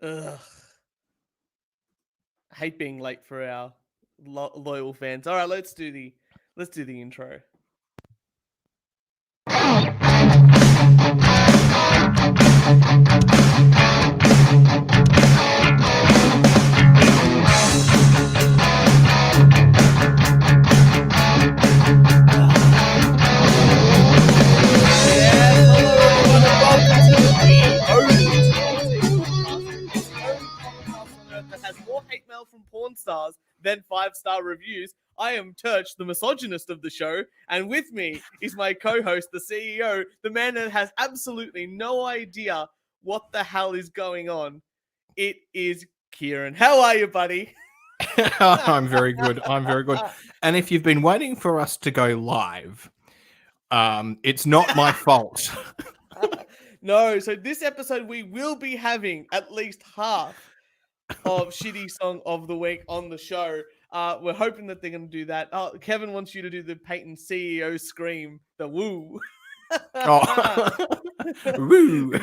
Ugh. Hate being late for our loyal fans. All right, let's do the intro. That has more hate mail from porn stars than 5-star reviews. I am Turch, the misogynist of the show, and with me is my co-host, the CEO, the man that has absolutely no idea what the hell is going on. It is Kieran. How are you, buddy? I'm very good. I'm very good. And if you've been waiting for us to go live, it's not my fault. No, so this episode we will be having at least half of shitty song of the week on the show. We're hoping that they're going to do that. Kevin wants you to do the Peyton CEO scream, the woo. Oh. Woo. Do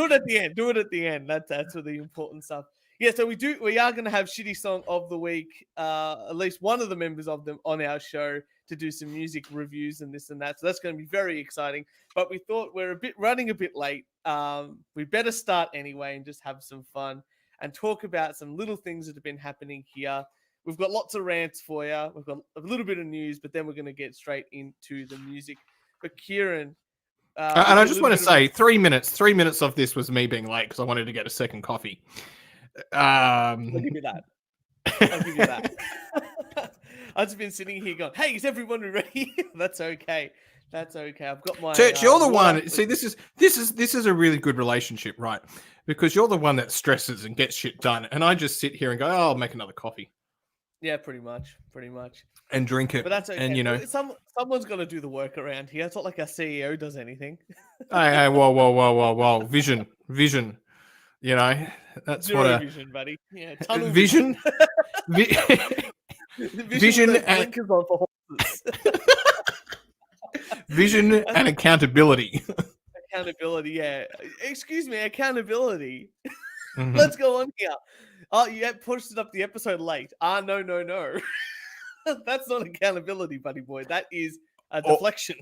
it at the end. Do it at the end. That's for the important stuff. Yeah, so we are going to have shitty song of the week. At least one of the members of them on our show to do some music reviews and this and that. So that's going to be very exciting. But we thought we're running a bit late. We better start anyway and just have some fun and talk about some little things that have been happening here. We've got lots of rants for you. We've got a little bit of news, but then we're going to get straight into the music. But Kieran, and I just want to say, 3 minutes. 3 minutes of this was me being late because I wanted to get a second coffee. I'll give you that. I'll give you that. I've just been sitting here going, "Hey, is everyone ready?" That's okay. That's okay. I've got my Church. You're the one. See, this is a really good relationship, right? Because you're the one that stresses and gets shit done, and I just sit here and go, "Oh, I'll make another coffee." Yeah, pretty much, and drink it. But that's okay. And someone's got to do the work around here. It's not like our CEO does anything. Hey, whoa! Vision. You know, that's Zero what a vision, buddy. Yeah, tunnel vision. Vision and on for horses. Vision and accountability. Accountability, yeah. Excuse me, accountability. Mm-hmm. Let's go on here. Oh, you posted up the episode late. No. That's not accountability, buddy boy. That is a deflection.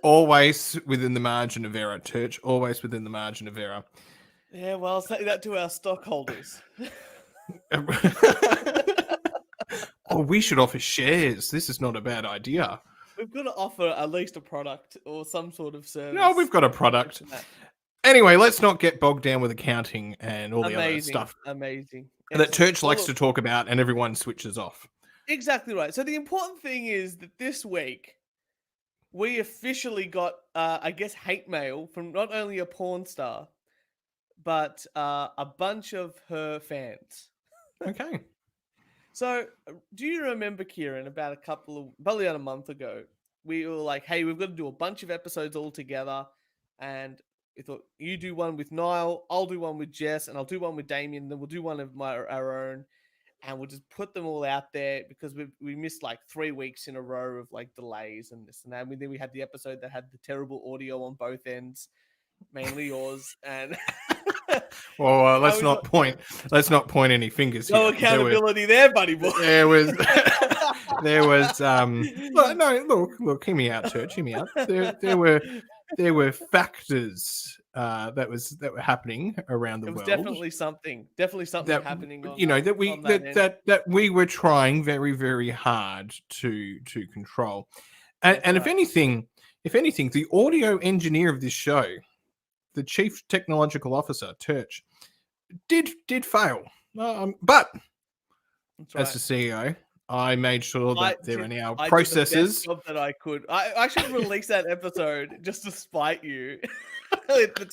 Always within the margin of error, Church. Always within the margin of error. Yeah, well, I'll say that to our stockholders. Oh, we should offer shares. This is not a bad idea. We've got to offer at least a product or some sort of service. No, we've got a product. Anyway, let's not get bogged down with accounting and all the other stuff. Amazing. That Church likes to talk about and everyone switches off. Exactly right. So the important thing is that this week we officially got, I guess, hate mail from not only a porn star, but a bunch of her fans. Okay. So do you remember, Kieran, probably about a month ago, we were like, hey, we've got to do a bunch of episodes all together. And we thought, you do one with Niall, I'll do one with Jess, and I'll do one with Damien, then we'll do one of our own. And we'll just put them all out there because we missed like 3 weeks in a row of like delays and this and that. And then we had the episode that had the terrible audio on both ends, mainly yours. And well, let's not point any fingers. No accountability there, buddy boy. There was. Look, hear me out, Church. Hear me out. There were factors that were happening around the world. Definitely something happening. That we were trying very, very hard to control, and if anything, the audio engineer of this show, the chief technological officer, Turch, did fail. But as the CEO, I made sure that there are now processes. Did the best job that I could. I should release that episode just to spite you. The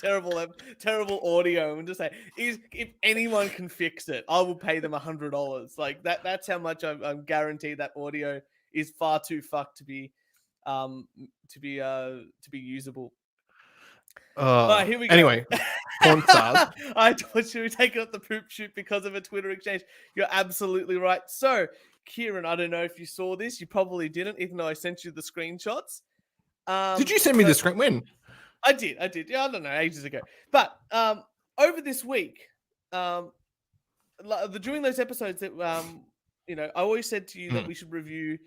terrible audio, and just say, if anyone can fix it, I will pay them $100. Like that. That's how much I'm guaranteed that audio is far too fucked to be usable. Right, here we go. Anyway, porn stars. I told you we take it up the poop shoot because of a Twitter exchange. You're absolutely right. So, Kieran, I don't know if you saw this. You probably didn't, even though I sent you the screenshots. Did you send me the screen? When? I did. Yeah, I don't know, ages ago. But over this week, during those episodes that I always said to you that Mm. we should review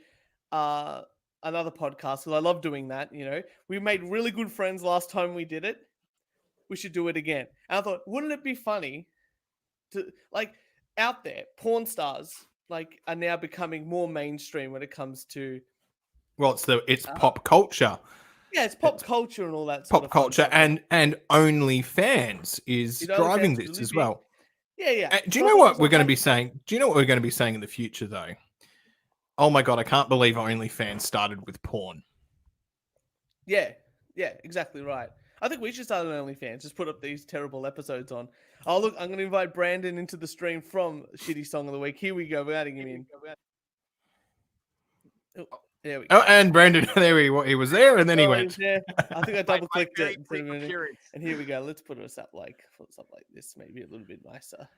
uh another podcast because I love doing that. We made really good friends last time we did it. We should do it again. And I thought, wouldn't it be funny to like out there, porn stars like are now becoming more mainstream when it comes to Well, it's uh, pop culture. yeah, it's pop culture and all that sort Pop of fun culture stuff. and OnlyFans is driving OnlyFans is this really as big. well. Yeah. Do So you I know thought to what we're myself, going to hey, be saying? Do you know what we're going to be saying in the future, though? Oh my god, I can't believe OnlyFans started with porn. yeah, exactly right. I think we should start an OnlyFans. Just put up these terrible episodes on. Oh, look, I'm going to invite Brandon into the stream from Shitty Song of the Week. Here we go. We're adding him in. Oh, there we go. Oh, and Brandon, he was there, and then he Oh, went. he's there. I think I double clicked very it. brief appearance. And here we go. Let's put us up like this, maybe a little bit nicer.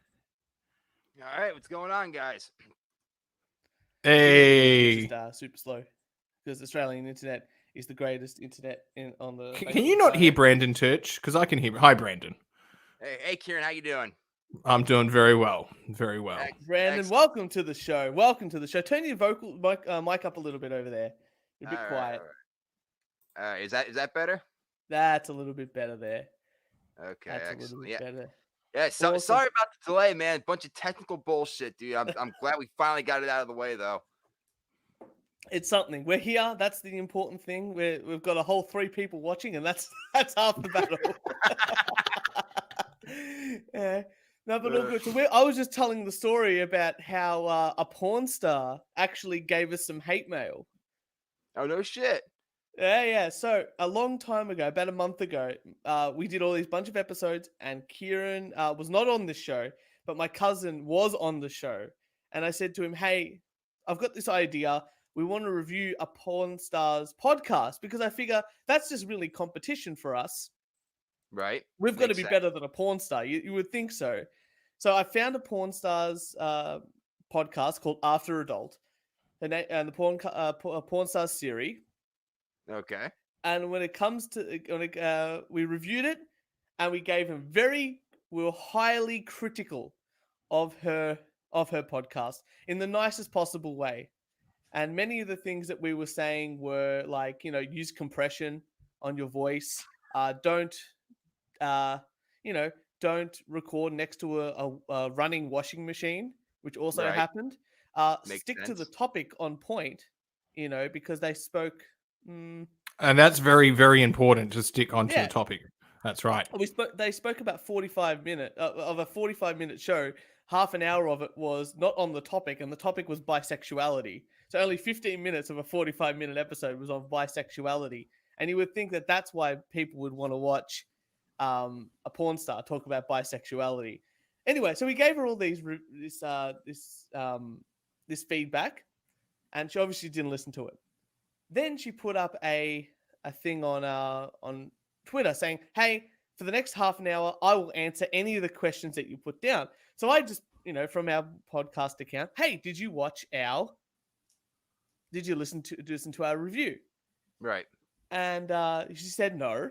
All right, what's going on, guys? Hey, Just super slow because Australian internet is the greatest internet on the. can you not hear Brandon Church? Because I can hear. Hi, Brandon. Hey, Kieran, how you doing? I'm doing very well. Very well. Brandon, Excellent. welcome to the show. Welcome to the show. Turn your vocal mic up a little bit over there. You're a bit All quiet. All right. Is that better? That's a little bit better there. Okay, That's excellent. a little bit better. Yeah, so Awesome. sorry about the delay, man. Bunch of technical bullshit, dude. I'm glad we finally got it out of the way, though. It's something. We're here. That's the important thing. We've got a whole 3 people watching, and that's half the battle. Yeah. No, but all good. So I was just telling the story about how a porn star actually gave us some hate mail. Oh, no shit. Yeah. So a long time ago, about a month ago, we did all these bunch of episodes, and Kieran was not on this show, but my cousin was on the show. And I said to him, "Hey, I've got this idea. We want to review a porn stars podcast because I figure that's just really competition for us. Right. We've got to Makes be sense. better than a porn star. You would think so. So I found a porn stars podcast called After Adult, and the porn stars series. Okay. And when it comes to we reviewed it, and we were highly critical of her podcast in the nicest possible way. And many of the things that we were saying were like, use compression on your voice. Don't don't record next to a running washing machine, which also Right. happened. Makes Stick to the sense. topic on point, because they spoke. And that's very, very important to stick onto Yeah. the topic. That's right. They spoke about 45 minutes of a 45-minute show. Half an hour of it was not on the topic, and the topic was bisexuality. So only 15 minutes of a 45-minute episode was on bisexuality. And you would think that that's why people would want to watch a porn star talk about bisexuality. Anyway, so we gave her all this feedback, and she obviously didn't listen to it. Then she put up a thing on Twitter saying, "Hey, for the next half an hour, I will answer any of the questions that you put down." So I just, from our podcast account, "Hey, did you listen to our review?" Right. And she said no.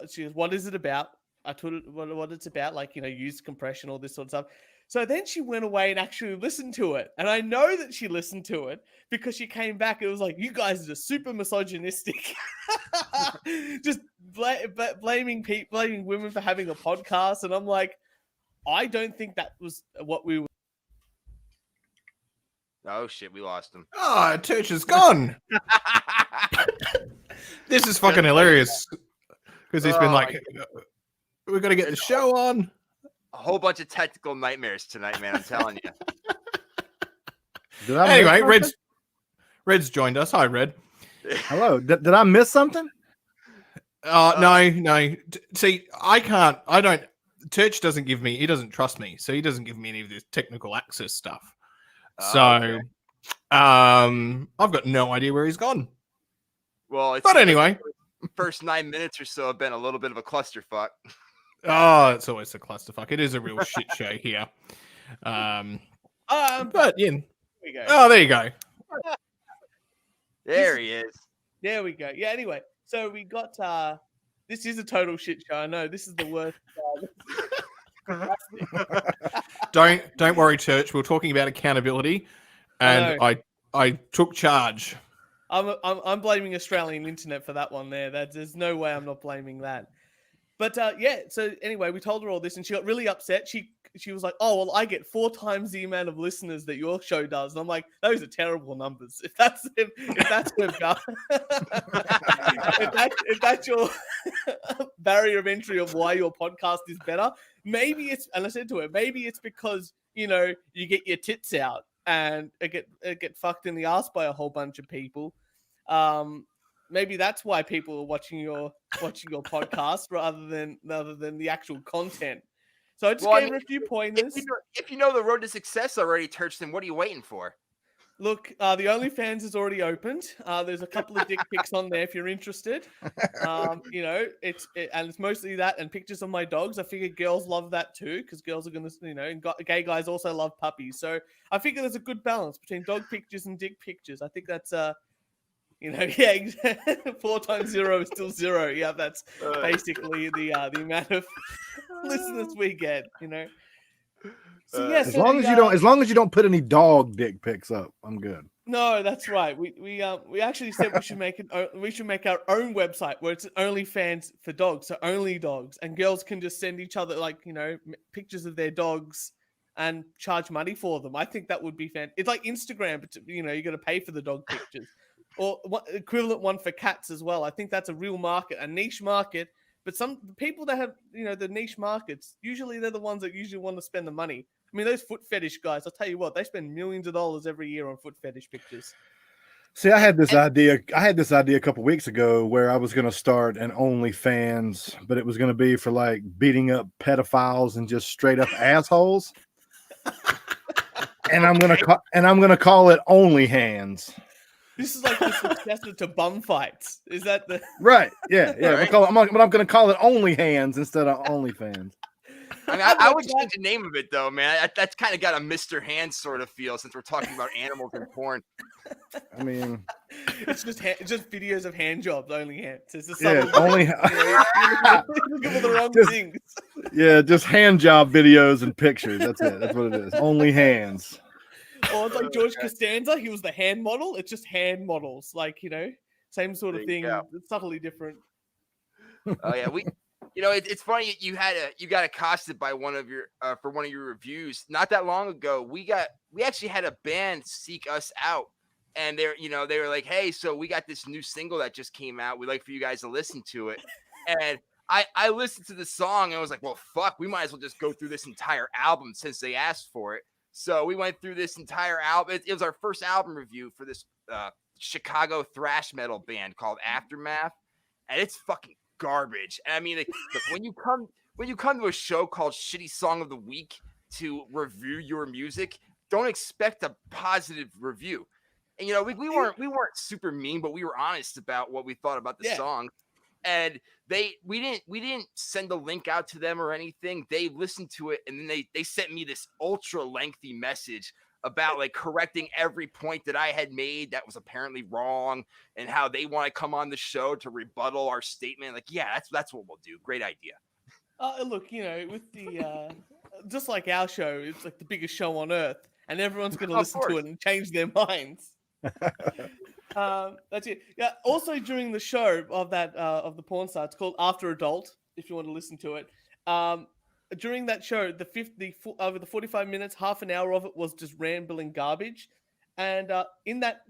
She goes, "What is it about?" I told her what it's about, like, use compression, all this sort of stuff. So then she went away and actually listened to it. And I know that she listened to it because she came back. It was like, "You guys are just super misogynistic." Just blaming women for having a podcast. And I'm like, I don't think that was what we were. Oh shit, we lost him. Oh, Church is gone. This is fucking hilarious. Because he's been like, we've got to get the show on. A whole bunch of technical nightmares tonight, man. I'm telling you. Anyway, Red's joined us. Hi, Red. Hello. Did I miss something? No. See, I don't. Church doesn't give me. He doesn't trust me, so he doesn't give me any of this technical access stuff. So, I've got no idea where he's gone. Well, but anyway, first 9 minutes or so have been a little bit of a clusterfuck. Oh, it's always a clusterfuck. It is a real shit show here. But yeah. We go. Oh, there you go. There he is. There we go. Yeah. Anyway, so we got. This is a total shit show. I know this is the worst. Don't worry, Church. We're talking about accountability, and I took charge. I'm blaming Australian internet for that one there. There's no way I'm not blaming that. But yeah, so anyway, we told her all this and she got really upset. She was like, "Oh, well, I get 4 times the amount of listeners that your show does." And I'm like, "Those are terrible numbers. If that's about, if that's your barrier of entry of why your podcast is better, maybe it's." And I said to her, "Maybe it's because you get your tits out and it get fucked in the ass by a whole bunch of people. Maybe that's why people are watching your podcast rather than the actual content." So I just gave her a few pointers. If you know the road to success already, Turchton, what are you waiting for? Look, the OnlyFans is already opened. There's a couple of dick pics on there if you're interested. It's mostly that and pictures of my dogs. I figure girls love that too because girls are gonna, and gay guys also love puppies. So I figure there's a good balance between dog pictures and dick pictures. I think that's 4 times 0 is still 0. Yeah, that's basically the amount of listeners we get. So yeah, as long as you don't put any dog dick pics up, I'm good. No, that's right. We actually said we should make our own website where it's OnlyFans for dogs, so only dogs, and girls can just send each other pictures of their dogs and charge money for them. I think that would be fantastic. It's like Instagram, but you got to pay for the dog pictures. Or equivalent one for cats as well. I think that's a real market, a niche market. But some people that have, the niche markets, usually they're the ones that usually want to spend the money. I mean, those foot fetish guys, I'll tell you what, they spend millions of dollars every year on foot fetish pictures. See, I had this idea a couple weeks ago where I was going to start an OnlyFans, but it was going to be for like beating up pedophiles and just straight up assholes. And I'm going to call it Only Hands. This is like the successor to bum fights. Is that the right? Yeah. Right. I'm going to call it Only Hands instead of OnlyFans. I mean, I would change the name of it though, man. That's kind of got a Mr. Hands sort of feel since we're talking about animals and porn. I mean, it's just videos of hand jobs, only hands. It's just only looking for the wrong things. Yeah, just hand job videos and pictures. That's it. That's what it is. Only hands. Or it's like George Costanza. He was the hand model. It's just hand models, same sort of thing. It's subtly different. Oh yeah, it's funny you got accosted by one of your for one of your reviews not that long ago. We actually had a band seek us out, and they were like, "Hey, so we got this new single that just came out. We'd like for you guys to listen to it." And I listened to the song and I was like, "Well, fuck, we might as well just go through this entire album since they asked for it." So we went through this entire album. It was our first album review for this Chicago thrash metal band called Aftermath, and it's fucking garbage. And I mean, look, when you come to a show called Shitty Song of the Week to review your music, don't expect a positive review. And we weren't super mean, but we were honest about what we thought about the song. And we didn't send a link out to them or anything. They listened to it and then they sent me this ultra lengthy message about correcting every point that I had made that was apparently wrong and how they want to come on the show to rebuttal our statement. That's what we'll do. Great idea. Look, with the just like our show, it's like the biggest show on earth, and everyone's going to listen to it and change their minds. That's it. Yeah. Also, during the show of the porn star, it's called After Adult. If you want to listen to it, during that show, over the 45 minutes, half an hour of it was just rambling garbage, and in that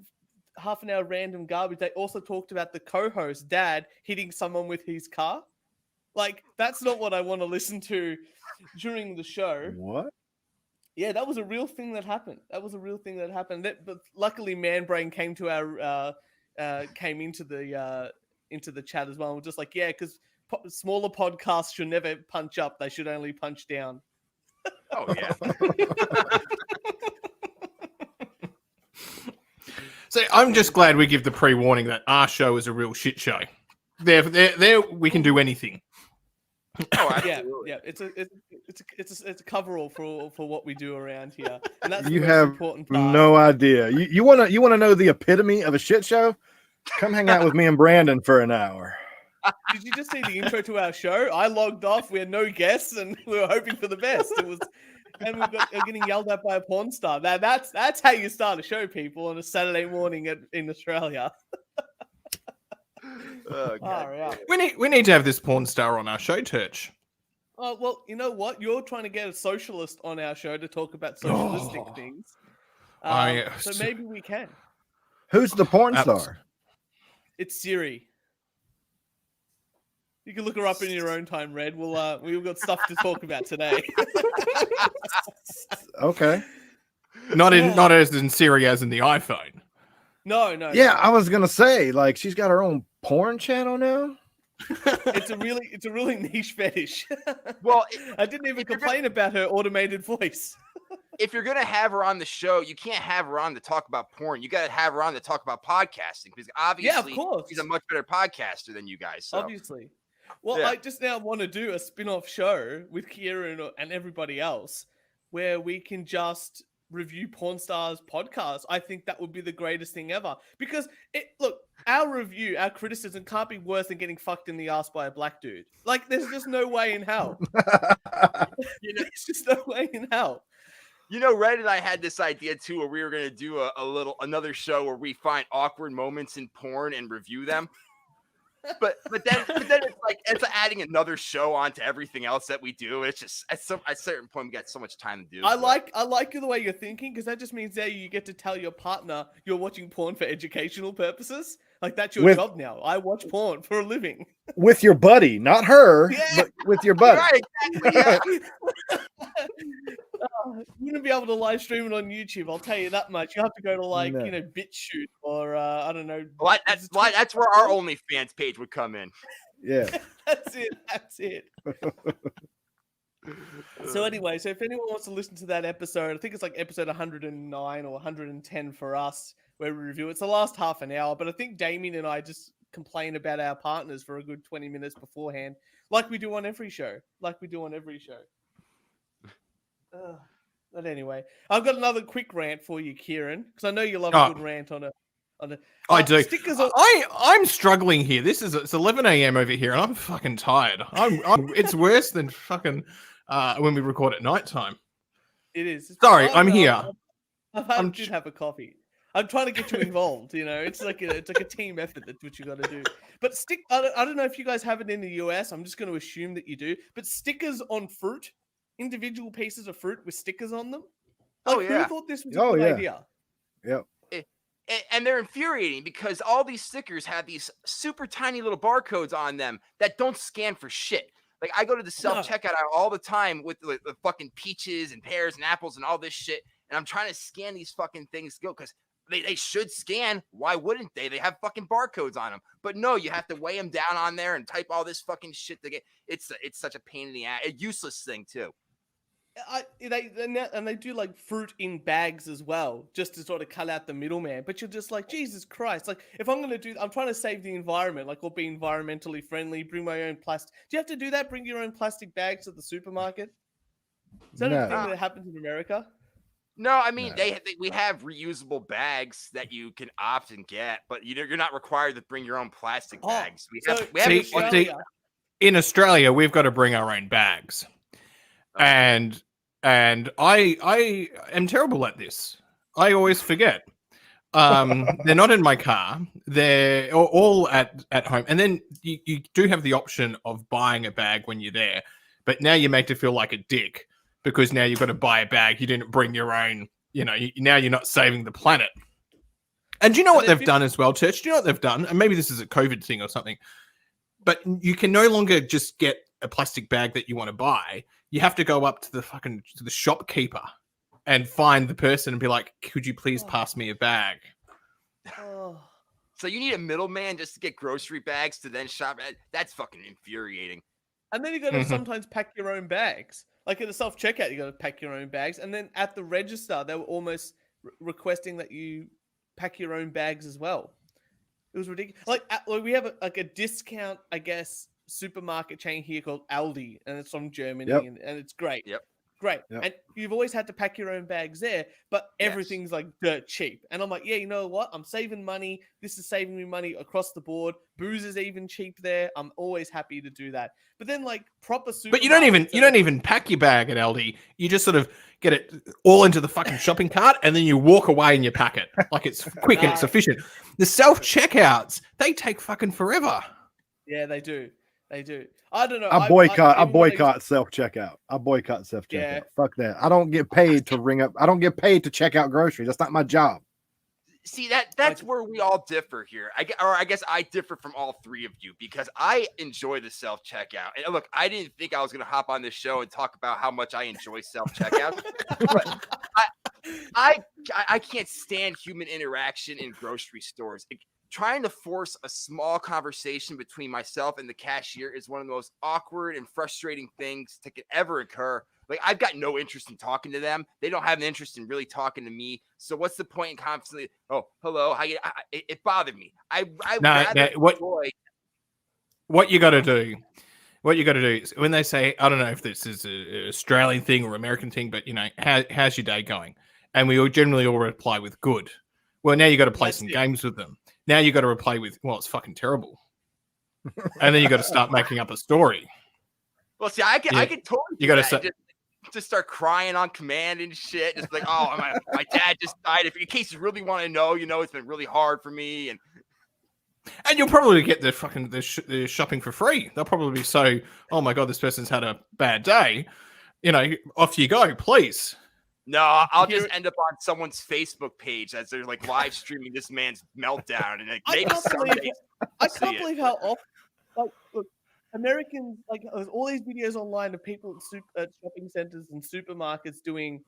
half an hour random garbage, they also talked about the co-host dad hitting someone with his car. That's not what I want to listen to during the show. What? Yeah, that was a real thing that happened. But luckily, Man Brain came into the chat as well. And we're just like, yeah, because smaller podcasts should never punch up; they should only punch down. Oh yeah. So I'm just glad we give the pre-warning that our show is a real shit show. There, we can do anything. Oh, absolutely. Yeah. It's a coverall for what we do around here, and that's you the most have important part. No idea. You want to know the epitome of a shit show? Come hang out with me and Brandon for an hour. did you just see the intro to our show? I logged off. We had no guests, and we were hoping for the best. And we're getting yelled at by a porn star. That's how you start a show, people, on a Saturday morning in Australia. Oh, God. Yeah. We need to have this porn star on our show, Turch. Oh, well, you know what? You're trying to get a socialist on our show to talk about socialistic things. So maybe we can. Who's the porn star? It's Siri. You can look her up in your own time, Red. We've got stuff to talk about today. Okay. Not as in Siri as in the iPhone. No. Yeah, I was gonna say, like, she's got her own porn channel now. It's a really niche fetish. Well, I didn't even complain about her automated voice. if you're gonna have her on the show, you can't have her on to talk about porn. You got to have her on to talk about podcasting because obviously, of course, she's a much better podcaster than you guys. So. Obviously. Well, Yeah. I just now want to do a spin-off show with Kieran and everybody else where we can just review porn stars podcasts. I think that would be the greatest thing ever because look, our criticism can't be worse than getting fucked in the ass by a black dude. Like, there's just no way in hell. There's just no way in hell. Red and I had this idea too, where we were going to do another show where we find awkward moments in porn and review them. But then it's adding another show onto everything else that we do. It's just at a certain point we got so much time to do. I like the way you're thinking because that just means that you get to tell your partner you're watching porn for educational purposes. Like, that's your job now. I watch porn for a living. With your buddy, not her, but with your buddy. Right, exactly. Yeah. You wouldn't be able to live stream it on YouTube. I'll tell you that much. You have to go to BitChute or I don't know. Well, that's where our OnlyFans page would come in. Yeah, that's it. So anyway, if anyone wants to listen to that episode, I think it's like episode 109 or 110 for us, where we review it. It's the last half an hour, but I think Damien and I just complain about our partners for a good 20 minutes beforehand, like we do on every show. But anyway, I've got another quick rant for you, Kieran, because I know you love a good rant on a. I do. Stickers I'm struggling here. It's 11 a.m. over here, and I'm fucking tired. It's worse than fucking when we record at nighttime. It is. Sorry, I'm here. I did have a coffee. I'm trying to get you involved. It's like a team effort. That's what you got to do. But I don't know if you guys have it in the US. I'm just going to assume that you do. But stickers on fruit, individual pieces of fruit with stickers on them. Like, who thought this was a good idea? Yep. And they're infuriating because all these stickers have these super tiny little barcodes on them that don't scan for shit. Like, I go to the self-checkout aisle all the time with the fucking peaches and pears and apples and all this shit, and I'm trying to scan these fucking things because they should scan. Why wouldn't they? They have fucking barcodes on them. But no, you have to weigh them down on there and type all this fucking shit to get. It's such a pain in the ass. A useless thing too. They do like fruit in bags as well, just to sort of cut out the middleman. But you're just like, Jesus Christ! Like, if I'm trying to save the environment, like, or be environmentally friendly, bring my own plastic. Do you have to do that? Bring your own plastic bags to the supermarket? Is that a thing that happens in America? No, I mean we have reusable bags that you can opt and get, but you're not required to bring your own plastic bags. In Australia, we've got to bring our own bags. And I am terrible at this. I always forget. They're not in my car. They're all at home. And then you do have the option of buying a bag when you're there. But now you're made to feel like a dick because now you've got to buy a bag. You didn't bring your own. Now you're not saving the planet. And do you know what they've done as well, Church? Do you know what they've done? And maybe this is a COVID thing or something. But you can no longer just get a plastic bag that you want to buy. You have to go up to the shopkeeper and find the person and be like, could you please pass me a bag? So you need a middleman just to get grocery bags to then shop. That's fucking infuriating. And then you got to sometimes pack your own bags. Like at the self-checkout, you got to pack your own bags. And then at the register, they were almost requesting that you pack your own bags as well. It was ridiculous. Like we have a discount, I guess, supermarket chain here called Aldi, and it's from Germany, and it's great. Yep. Great. Yep. And you've always had to pack your own bags there, but everything's like dirt cheap. And I'm like, yeah, you know what? I'm saving money. This is saving me money across the board. Booze is even cheap there. I'm always happy to do that. But then like proper supermarkets. But you don't even pack your bag at Aldi. You just sort of get it all into the fucking shopping cart and then you walk away and you pack it. Like it's quick and it's efficient. The self-checkouts, they take fucking forever. Yeah, they do. They do. I don't know. I boycott self-checkout. I boycott self-checkout. Yeah. Fuck that. I don't get paid to ring up. I don't get paid to check out groceries. That's not my job. See, that's where we all differ here. I guess I differ from all three of you because I enjoy the self-checkout. And look, I didn't think I was going to hop on this show and talk about how much I enjoy self-checkout. But I can't stand human interaction in grocery stores. Trying to force a small conversation between myself and the cashier is one of the most awkward and frustrating things that could ever occur. Like, I've got no interest in talking to them. They don't have an interest in really talking to me. So what's the point in constantly, oh, hello, it bothered me. What you got to do is when they say, I don't know if this is an Australian thing or American thing, but, you know, how's your day going? And we all generally all reply with good. Well, now you got to play some games with them. Now you got to reply with, well, it's fucking terrible. And then you got to start making up a story. Well, see, I can totally you got to just start crying on command and shit. Just like, oh, my dad just died. If in case you really want to know, you know, it's been really hard for me. And you'll probably get the shopping for free. They'll probably be so, oh my God, this person's had a bad day. You know, off you go, please. No, I'll just end up on someone's Facebook page as they're like live streaming this man's meltdown, and like, maybe someday. I can't believe how often, like, look, Americans, like, there's all these videos online of people at shopping centers and supermarkets going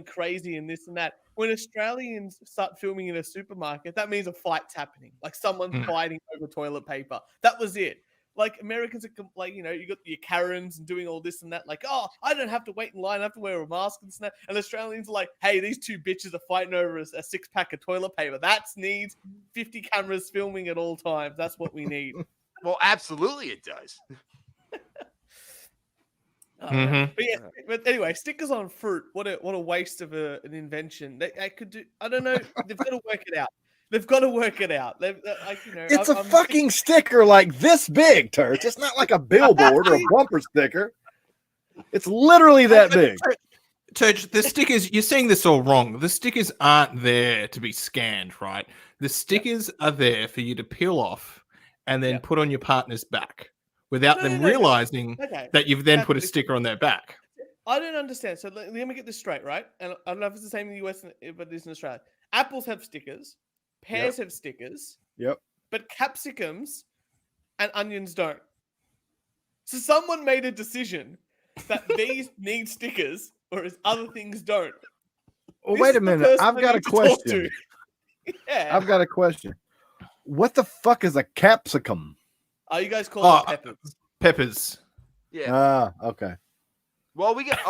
crazy and this and that. When Australians start filming in a supermarket, that means a fight's happening. Like someone's fighting over toilet paper. That was it. Like Americans are like, you know, you got your Karens and doing all this and that. Like, oh, I don't have to wait in line. I have to wear a mask and that. And Australians are like, hey, these two bitches are fighting over a 6-pack of toilet paper. That needs 50 cameras filming at all times. That's what we need. Well, absolutely, it does. But anyway, stickers on fruit. What a waste of an invention. They could do. I don't know. They've got to work it out. It's a fucking sticker like this big, Turch. It's not like a billboard or a bumper sticker. It's literally that big. Turch, the stickers, you're saying this all wrong. The stickers aren't there to be scanned, right? The stickers are there for you to peel off and then put on your partner's back without them realizing that you've then put a sticker on their back. I don't understand. So let me get this straight, right? And I don't know if it's the same in the US, but it is in Australia. Apples have stickers. Pears have stickers. Yep. But capsicums and onions don't. So someone made a decision that these need stickers, whereas other things don't. Well, wait a minute. I've got a question. I've got a question. What the fuck is a capsicum? Oh, you guys call them peppers. Peppers. Yeah. Okay. Well, we get.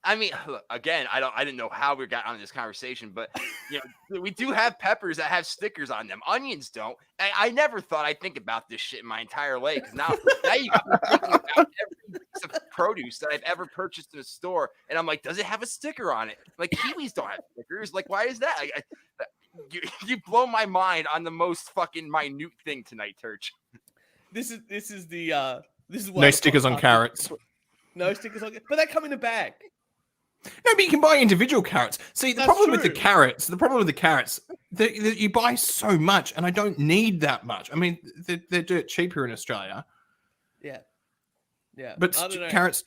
I mean, look, again, I didn't know how we got on this conversation, but you know, we do have peppers that have stickers on them. Onions don't. I never thought I'd think about this shit in my entire life. Because now you got me thinking about every piece of produce that I've ever purchased in a store, and I'm like, does it have a sticker on it? Like kiwis don't have stickers. Like, why is that? You blow my mind on the most fucking minute thing tonight, Turch. This is why no stickers on carrots. No stickers on, but they come in a bag. No, but you can buy individual carrots. See, the problem with the carrots, that you buy so much, and I don't need that much. I mean, they're dirt cheaper in Australia. Yeah. But I don't know. carrots.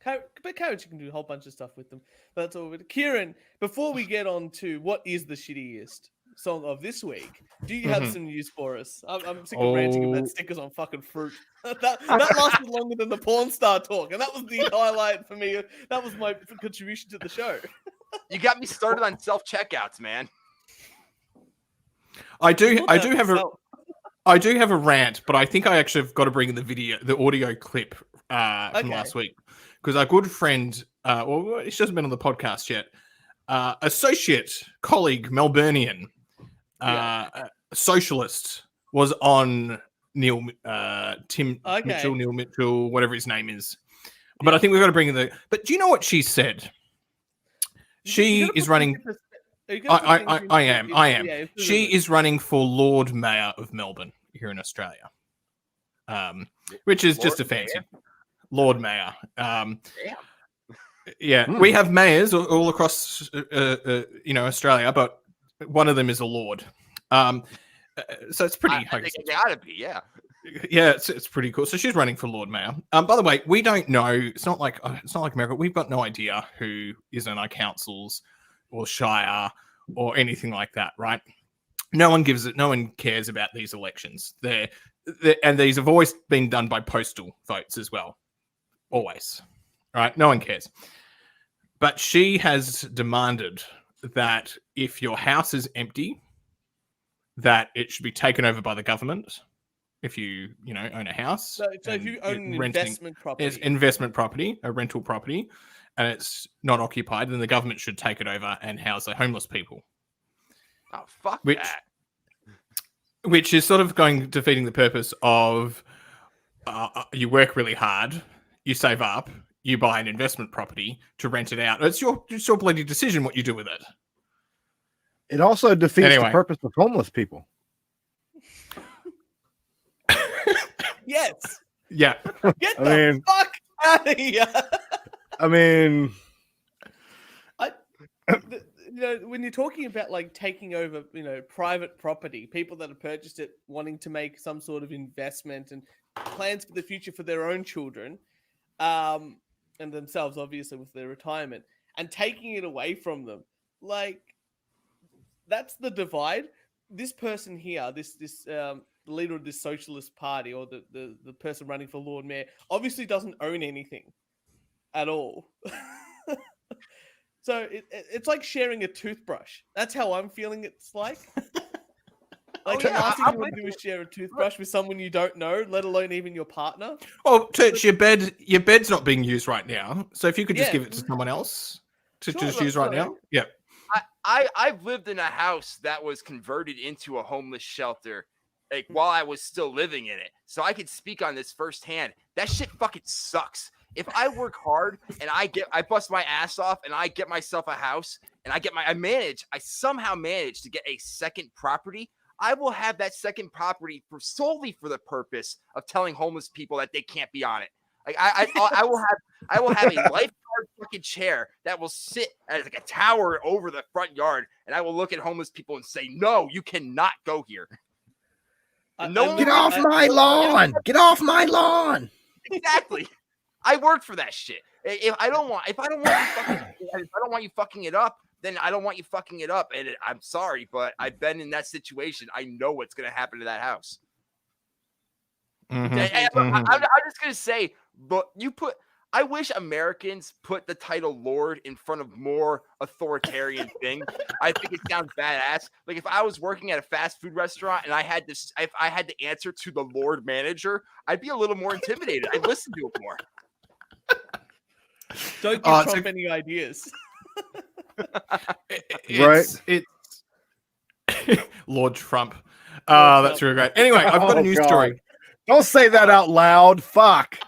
But carrots, you can do a whole bunch of stuff with them. But that's all. But Kieran, before we get on to what is the shittiest song of this week, do you have some news for us? I'm sick of ranting about stickers on fucking fruit. that lasted longer than the porn star talk, and that was the highlight for me. That was my contribution to the show. You got me started on self-checkouts, man. I do have a rant, but I think I actually have got to bring in the audio clip from last week, because our good friend, well, she hasn't been on the podcast yet, associate colleague Melburnian, socialist, was on Neil Mitchell, whatever his name is, But I think we've got to bring in the. But do you know what she said? She is running. I am. Yeah, she is running for Lord Mayor of Melbourne here in Australia, which is just a fancy Lord Mayor. Yeah, we have mayors all across, Australia, but one of them is a lord. So it's pretty. I think it gotta be, yeah. Yeah, it's pretty cool. So she's running for Lord Mayor. By the way, we don't know. It's not like America. We've got no idea who is in our councils or shire or anything like that, right? No one cares about these elections. And these have always been done by postal votes as well. Always. Right? No one cares. But she has demanded that if your house is empty, that it should be taken over by the government. If you own a house. So if you own an investment property. It's investment property, a rental property, and it's not occupied, then the government should take it over and house the homeless people. Oh, fuck that. Which is sort of defeating the purpose of you work really hard, you save up, you buy an investment property to rent it out. It's your bloody decision what you do with it. It also defeats the purpose of homeless people. Yes. Yeah. Get the fuck out of here. I mean, when you're talking about like taking over, private property, people that have purchased it wanting to make some sort of investment and plans for the future for their own children, and themselves, obviously, with their retirement, and taking it away from them, like that's the divide. This person here, this the leader of this socialist party, or the person running for Lord Mayor, obviously doesn't own anything at all. So it's like sharing a toothbrush. That's how I'm feeling. It's like the last thing you want to do is share a toothbrush with someone you don't know, let alone even your partner. Well, Toots, your bed's not being used right now. So if you could just give it to someone else to just use right now. Yeah. I've lived in a house that was converted into a homeless shelter, like while I was still living in it. So I could speak on this firsthand. That shit fucking sucks. If I work hard and I bust my ass off and I get myself a house and I somehow manage to get a second property, I will have that second property solely for the purpose of telling homeless people that they can't be on it. Like I will have a lifeguard fucking chair that will sit as like a tower over the front yard, and I will look at homeless people and say, "No, you cannot go here." Get off my lawn! Get off my lawn! Exactly. I worked for that shit. If I don't want you fucking it up, then I don't want you fucking it up. And I'm sorry, but I've been in that situation. I know what's going to happen to that house. Mm-hmm. I'm just going to say, but I wish Americans put the title Lord in front of more authoritarian things. I think it sounds badass. Like if I was working at a fast food restaurant and if I had to answer to the Lord manager, I'd be a little more intimidated. I'd listen to it more. Don't give Trump any ideas. Right? It's Lord Trump. That's really great. Anyway, I've got a news story. Don't say that out loud. Fuck.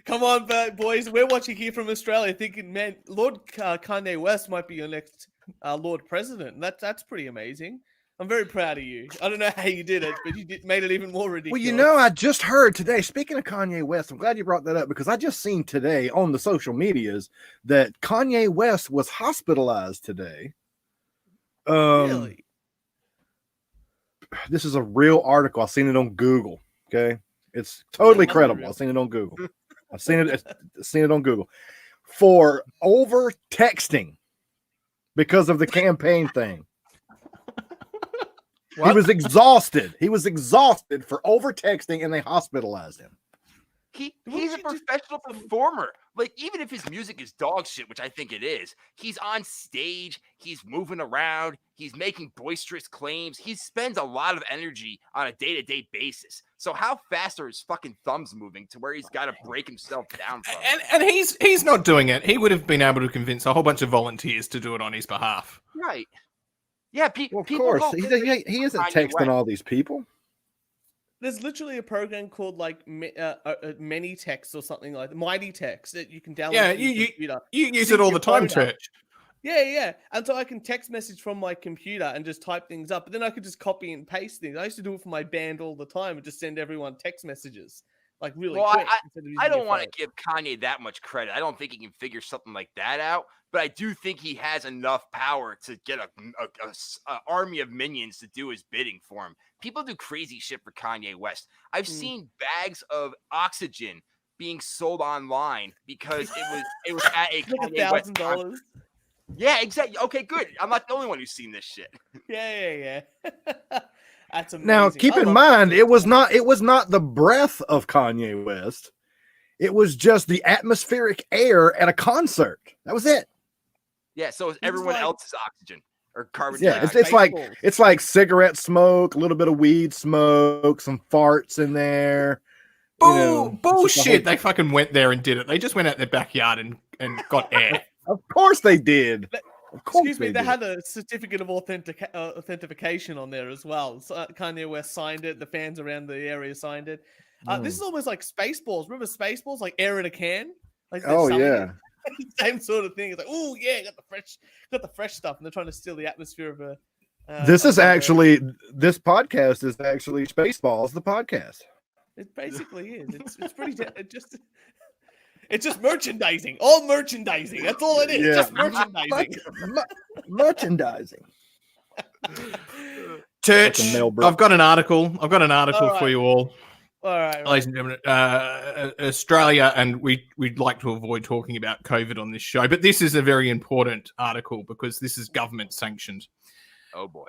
Come on, boys. We're watching here from Australia thinking, man, Lord Kanye West might be your next Lord President. That's pretty amazing. I'm very proud of you. I don't know how you did it, but you made it even more ridiculous. Well, I just heard today, speaking of Kanye West, I'm glad you brought that up because I just seen today on the social medias that Kanye West was hospitalized today. Really? This is a real article. I've seen it on Google. Okay. It's totally credible. I've seen it on Google. I've seen it on Google for over texting because of the campaign thing. What? He was exhausted. He was exhausted for over texting, and they hospitalized him. He's a professional performer. Like, even if his music is dog shit, which I think it is, he's on stage, he's moving around, he's making boisterous claims. He spends a lot of energy on a day-to-day basis. So how fast are his fucking thumbs moving to where he's got to break himself down from it? And he's not doing it. He would have been able to convince a whole bunch of volunteers to do it on his behalf. Right. Yeah, of course. He isn't texting all these people. There's literally a program called like Many Text or something like that, Mighty Text that you can download. Yeah, to your computer. you use Sync it all your the time, phone up. Church. Yeah. And so I can text message from my computer and just type things up. But then I could just copy and paste things. I used to do it for my band all the time and just send everyone text messages like really quick. I don't want to give Kanye that much credit. I don't think he can figure something like that out. But I do think he has enough power to get a army of minions to do his bidding for him. People do crazy shit for Kanye West. I've seen bags of oxygen being sold online because it was at a Kanye West $1,000. Yeah, exactly. Okay, good. I'm not the only one who's seen this shit. Yeah. That's amazing. Now, keep in mind, it was not the breath of Kanye West. It was just the atmospheric air at a concert. That was it. Yeah, so it's everyone else's oxygen or carbon Yeah, dioxide. it's like cigarette smoke, a little bit of weed smoke, some farts in there. Bullshit. They fucking went there and did it. They just went out their backyard and got air. Of course they did. Excuse me, they had a certificate of authentication on there as well. So Kanye West signed it. The fans around the area signed it. This is almost like Spaceballs. Remember Spaceballs? Like air in a can? Like same sort of thing. It's like, oh yeah, got the fresh stuff, and they're trying to steal the atmosphere of a. This podcast is actually Spaceballs, the podcast. It basically is. It's pretty. It's just merchandising. All merchandising. That's all it is. Yeah. Just merchandising. Merchandising. Church, I've got an article. For you all. All right. Ladies and gentlemen, Australia, and we'd like to avoid talking about COVID on this show, but this is a very important article because this is government sanctioned. Oh boy.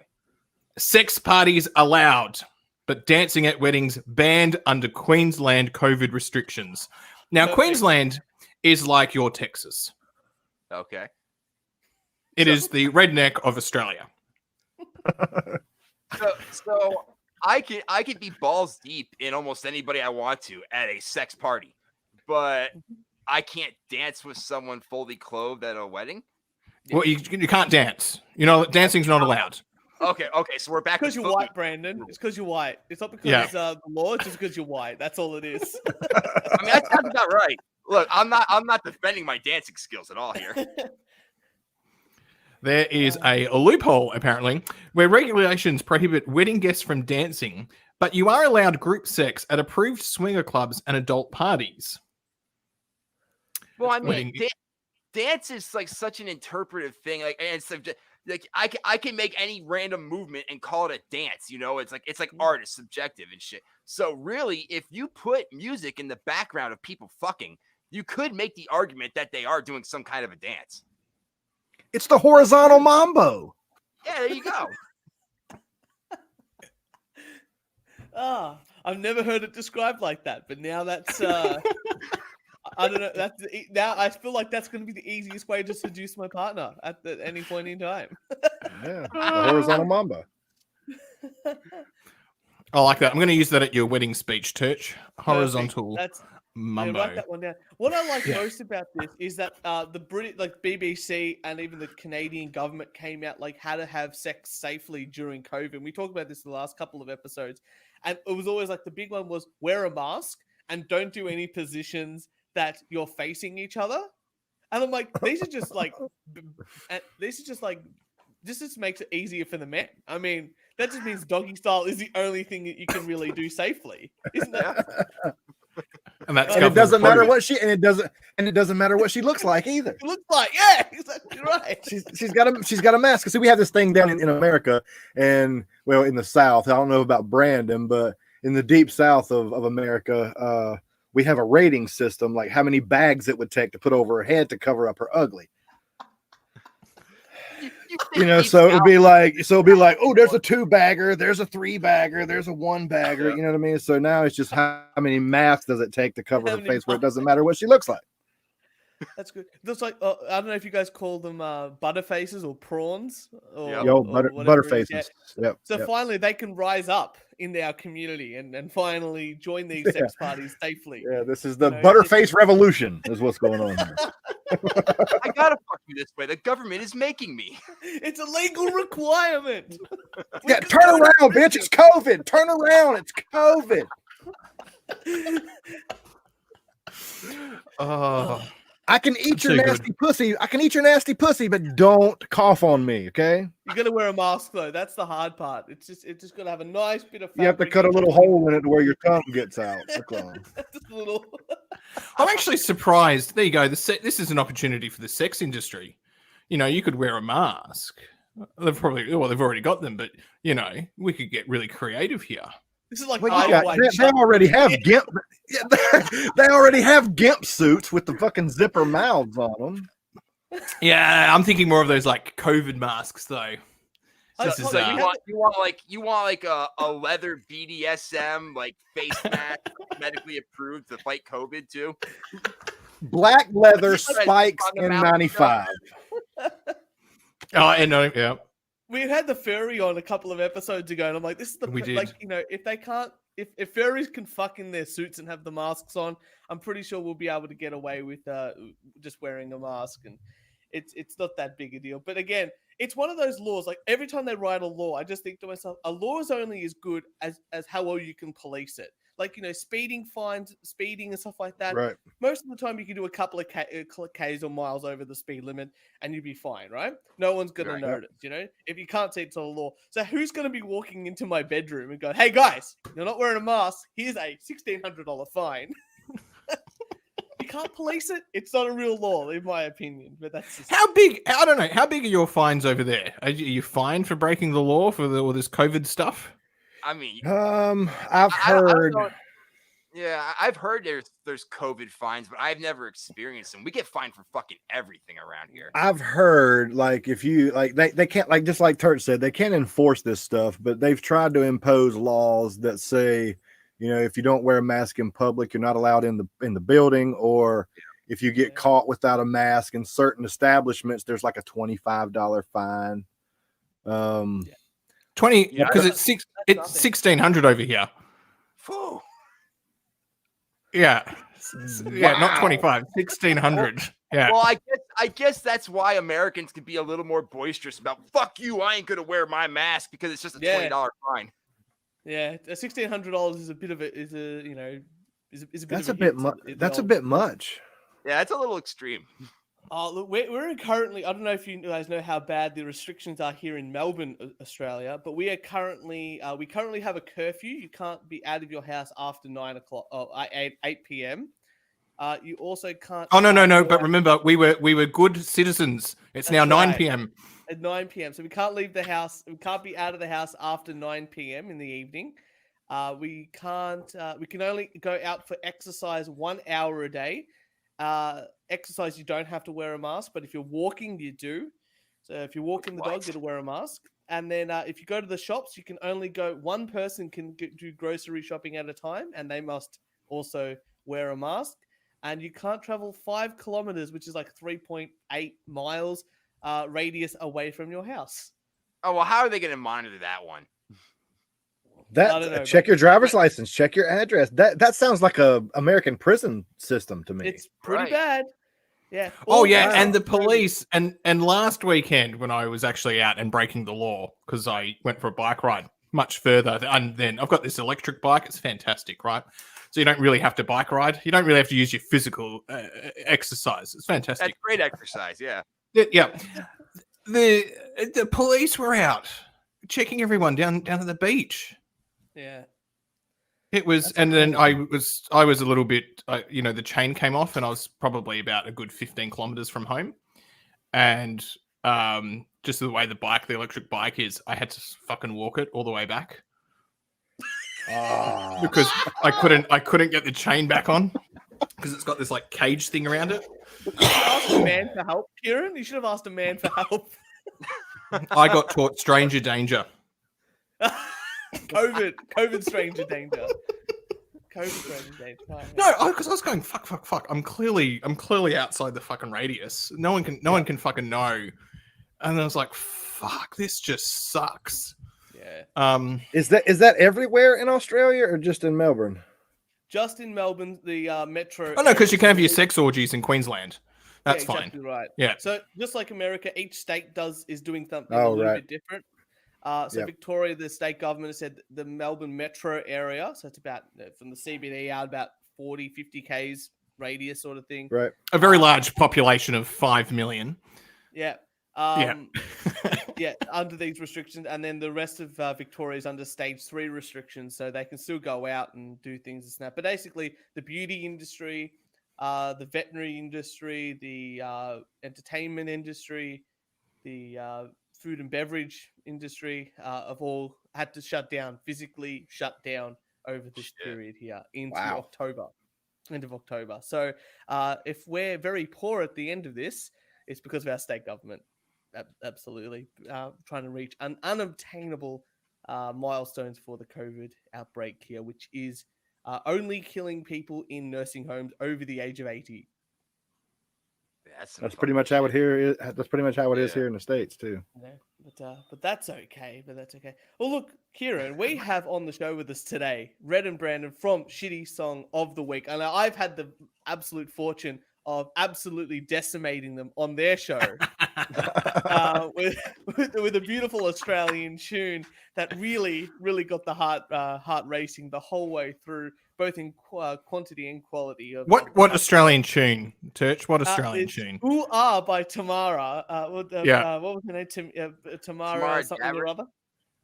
Sex parties allowed, but dancing at weddings banned under Queensland COVID restrictions. Now, Queensland is like your Texas. Okay. It is the redneck of Australia. So I could be balls deep in almost anybody I want to at a sex party, but I can't dance with someone fully clothed at a wedding. Well, you can't dance. You know, dancing's not allowed. Okay. So we're back. Because you're white, Brandon. It's because you're white. It's not because the law. It's just because you're white. That's all it is. I mean, that's about right. Look, I'm not defending my dancing skills at all here. There is a loophole, apparently, where regulations prohibit wedding guests from dancing, but you are allowed group sex at approved swinger clubs and adult parties. Well, I mean, dance is like such an interpretive thing. Like, and it's like I can make any random movement and call it a dance. You know, it's like art is subjective and shit. So really, if you put music in the background of people fucking, you could make the argument that they are doing some kind of a dance. It's the horizontal mambo. Yeah, there you go. I've never heard it described like that, but now that's I don't know. Now I feel like that's going to be the easiest way to seduce my partner at any point in time. Yeah, the horizontal mambo. I like that. I'm going to use that at your wedding speech, Church. Horizontal mambo. Write that one down. What I like most about this is that the British, like BBC, and even the Canadian government came out like how to have sex safely during COVID. We talked about this in the last couple of episodes, and it was always like the big one was wear a mask and don't do any positions that you're facing each other. And I'm like, this just makes it easier for the men. I mean, that just means doggy style is the only thing that you can really do safely, isn't it? And it doesn't matter what she matter what she looks like either. It looks like, yeah, exactly right. She's got a mask. See, we have this thing down in America, and well, in the South. I don't know about Brandon, but in the deep South of America, we have a rating system, like how many bags it would take to put over her head to cover up her ugly. You know, so it'd be like, oh, there's a 2-bagger, there's a 3-bagger, there's a 1-bagger. You know what I mean? So now it's just how many masks does it take to cover her face where it doesn't matter what she looks like. That's good. Looks like I don't know if you guys call them butterfaces or prawns. Or butterfaces. Yep. So finally, they can rise up in our community and finally join these sex parties safely. Yeah, this is the butterface revolution, is what's going on here. I gotta fuck you this way. The government is making me. It's a legal requirement. Yeah, turn around, bitch. It's COVID. Turn around. It's COVID. Oh, I can eat your too good. nasty pussy. I can eat your nasty pussy, but don't cough on me, okay? You gotta wear a mask though. That's the hard part. It's just gotta have a nice bit of. You have to fabric cut a in little between. hole in it to where your tongue gets out. That's all. Just a little. I'm actually surprised. There you go. This is an opportunity for the sex industry. You know, you could wear a mask. They've already got them, but you know, we could get really creative here. This is like Well, Iowa. they already have gimp. Yeah, they already have gimp suits with the fucking zipper mouths on them. Yeah, I'm thinking more of those like COVID masks though. This is, you want like a leather BDSM like face mask medically approved to fight COVID too. Black leather spikes in 95. Oh, and no, yeah. We had the furry on a couple of episodes ago, and I'm like, this is the We did. like, you know, if they can't, if furries can fuck in their suits and have the masks on, I'm pretty sure we'll be able to get away with just wearing a mask, and it's not that big a deal. But again, it's one of those laws. Like every time they write a law, I just think to myself, a law is only as good as how well you can police it. Like, you know, speeding fines, speeding and stuff like that. Right. Most of the time, you can do a couple of Ks or miles over the speed limit, and you'd be fine, right? No one's going to notice, you know? If you can't see, it's not a law. So who's going to be walking into my bedroom and go, hey, guys, you're not wearing a mask. Here's a $1,600 fine. You can't police it. It's not a real law, in my opinion. But that's just... How big? I don't know. How big are your fines over there? Are you fined for breaking the law for all this COVID stuff? I mean, I've heard. I've heard there's COVID fines, but I've never experienced them. We get fined for fucking everything around here. I've heard like if you like they can't, like, just like Turt said, they can't enforce this stuff, but they've tried to impose laws that say, you know, if you don't wear a mask in public, you're not allowed in the building, or if you get caught without a mask in certain establishments, there's like a $25 fine. 20, because it's 1,600 over here. Whew. Yeah, yeah, not 25, 1,600. Yeah. Well, I guess that's why Americans can be a little more boisterous about fuck you. I ain't gonna wear my mask because it's just a $20 fine. Yeah, $1,600 is a bit of it. Is a bit. That's a bit much. That's a bit much. Yeah, it's a little extreme. Oh, look, we're currently. I don't know if you guys know how bad the restrictions are here in Melbourne, Australia, but we are currently we currently have a curfew. You can't be out of your house after 9 o'clock, 8 p.m. You also can't. Oh no! But remember, we were good citizens. It's now 9 p.m. At 9 p.m. So we can't leave the house. We can't be out of the house after 9 p.m. in the evening. We can't. We can only go out for exercise 1 hour a day. Exercise, you don't have to wear a mask, but if you're walking, you do. So if you're walking the dog, you got to wear a mask. And then if you go to the shops, you can only go. One person can do grocery shopping at a time, and they must also wear a mask. And you can't travel 5 kilometers, which is like 3.8 miles radius away from your house. Oh well, how are they going to monitor that one? I don't know, Check your driver's license. Check your address. That sounds like a American prison system to me. It's pretty bad. Yeah. Oh yeah, and the police and last weekend when I was actually out and breaking the law because I went for a bike ride much further, and then I've got this electric bike. It's fantastic, right? So you don't really have to bike ride. You don't really have to use your physical exercise. It's fantastic. That's great exercise. Yeah. Yeah. The police were out checking everyone down at the beach. Yeah. It was, and then I was a little bit, the chain came off, and I was probably about a good 15 kilometers from home, and just the way the electric bike is, I had to fucking walk it all the way back because I couldn't get the chain back on because it's got this like cage thing around it. You should ask a man for help, Kieran. You should have asked a man for help. I got taught stranger danger. COVID stranger danger. COVID stranger danger. No, because I was going fuck. I'm clearly outside the fucking radius. No one can fucking know. And I was like, fuck, this just sucks. Yeah. Is that everywhere in Australia or just in Melbourne? Just in Melbourne, the metro. Oh no, because you can have your sex orgies in Queensland. That's exactly fine. right. Yeah. So just like America, each state is doing something a Oh, little right. bit different. So Yep. Victoria, the state government has said the Melbourne metro area, so it's about from the CBD out about 40, 50 Ks radius sort of thing. Right. A very large population of 5 million. Yeah. Yeah. Yeah, under these restrictions, and then the rest of Victoria is under stage 3 restrictions, so they can still go out and do things and snap. But basically, the beauty industry, the veterinary industry, the entertainment industry, the food and beverage industry have all had to physically shut down over this period here into Wow. October, end of October. So if we're very poor at the end of this, it's because of our state government. Absolutely. Trying to reach unobtainable milestones for the COVID outbreak here, which is only killing people in nursing homes over the age of 80. That's pretty much how it here is. That's pretty much how it is Yeah. here in the States too. Yeah, but that's okay. Well, look, Kieran, we have on the show with us today Red and Brandon from Shitty Song of the Week, and I've had the absolute fortune of absolutely decimating them on their show with a beautiful Australian tune that really got the heart racing the whole way through, both in quantity and quality. What Australian tune, Turch? What Australian tune? Who Are by Tamara. What was her name? Tamara something Jabber. or other.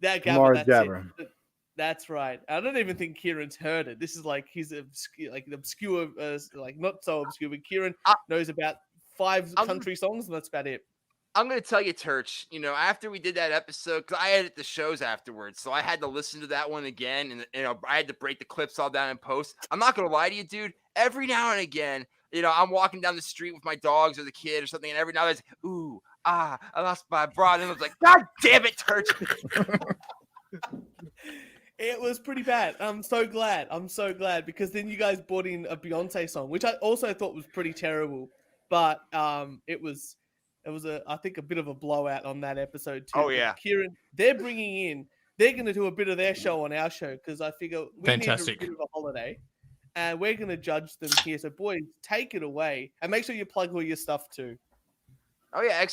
That Tamara that's Jabber. it. That's right. I don't even think Kieran's heard it. This is like his obscure, like not so obscure, but Kieran knows about 5 country songs, and that's about it. I'm going to tell you, Turch, after we did that episode, because I edit the shows afterwards, so I had to listen to that one again, and I had to break the clips all down in post. I'm not going to lie to you, dude. Every now and again, I'm walking down the street with my dogs or the kid or something, and every now and then, ooh, I lost my bra, and I was like, God damn it, Turch. It was pretty bad. I'm so glad because then you guys brought in a Beyonce song, which I also thought was pretty terrible, but it was I think a bit of a blowout on that episode too. Oh yeah, but Kieran, they're going to do a bit of their show on our show because I figure we need a bit of a holiday, and we're going to judge them here. So boys, take it away and make sure you plug all your stuff too. Oh yeah,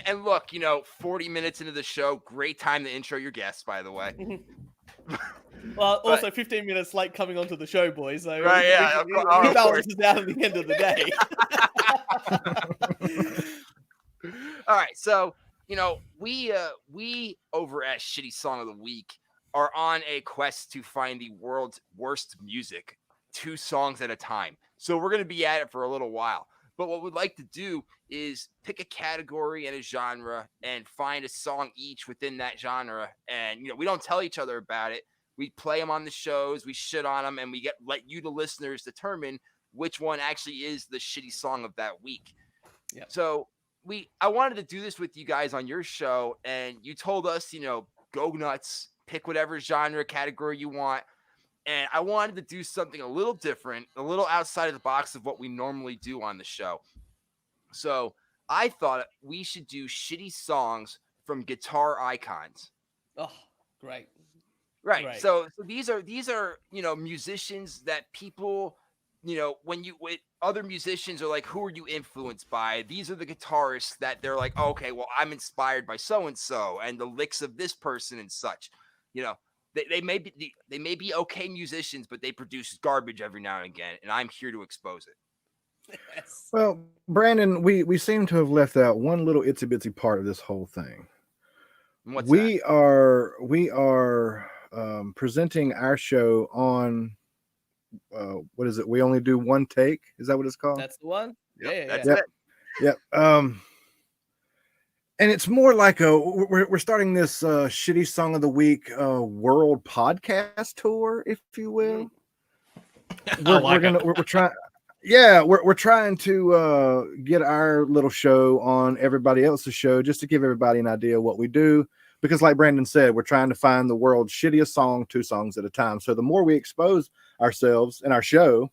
and look, 40 minutes into the show, great time to intro your guests, by the way. Well, also 15 minutes late coming onto the show, boys. So right, it balances out at the end of the day. All right, so we over at Shitty Song of the Week are on a quest to find the world's worst music, 2 songs at a time. So we're going to be at it for a little while. But what we'd like to do is pick a category and a genre and find a song each within that genre. And, we don't tell each other about it. We play them on the shows, we shit on them, and we let you, the listeners, determine which one actually is the shitty song of that week. Yeah. So I wanted to do this with you guys on your show, and you told us, go nuts, pick whatever genre category you want. And I wanted to do something a little different, a little outside of the box of what we normally do on the show. So I thought we should do shitty songs from guitar icons. Oh, great. Right. So these are, musicians that people, when other musicians are like, who are you influenced by? These are the guitarists that they're like, oh, okay, well, I'm inspired by so-and-so and the licks of this person and such, They may be okay musicians, but they produce garbage every now and again, and I'm here to expose it. Yes. Well, Brandon, we seem to have left out one little itsy bitsy part of this whole thing. What's we are presenting our show on what is it? We only do one take. Is that what it's called? That's the one. Yep, That's it. Yep. And it's more like we're starting this shitty song of the week world podcast tour, if you will. We're trying. Yeah, we're trying to get our little show on everybody else's show just to give everybody an idea of what we do. Because like Brandon said, we're trying to find the world's shittiest song, 2 songs at a time. So the more we expose ourselves in our show,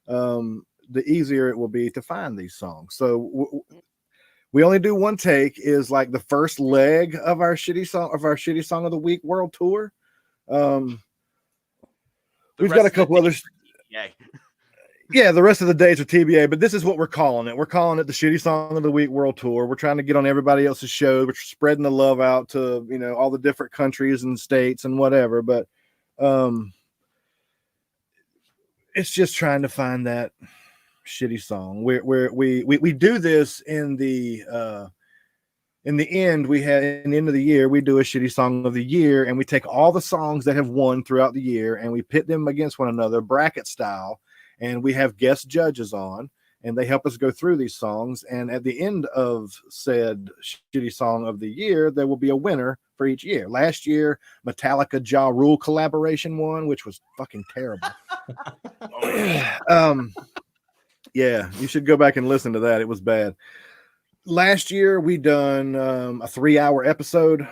the easier it will be to find these songs. So we only do one take is like the first leg of our shitty song of the week world tour. We've got a couple others. Yeah, the rest of the dates are TBA, but this is what we're calling it. We're calling it the Shitty Song of the Week World Tour. We're trying to get on everybody else's show. We're spreading the love out to, you know, all the different countries and states and whatever. But it's just trying to find that shitty song. We do this in the end. We had in the end of the year, we do a shitty song of the year, and we take all the songs that have won throughout the year and we pit them against one another, bracket style. And we have guest judges on, and they help us go through these songs. And at the end of said shitty song of the year, there will be a winner for each year. Last year, Metallica Ja Rule collaboration won, which was fucking terrible. Yeah, you should go back and listen to that. It was bad. Last year, we done a 3-hour episode.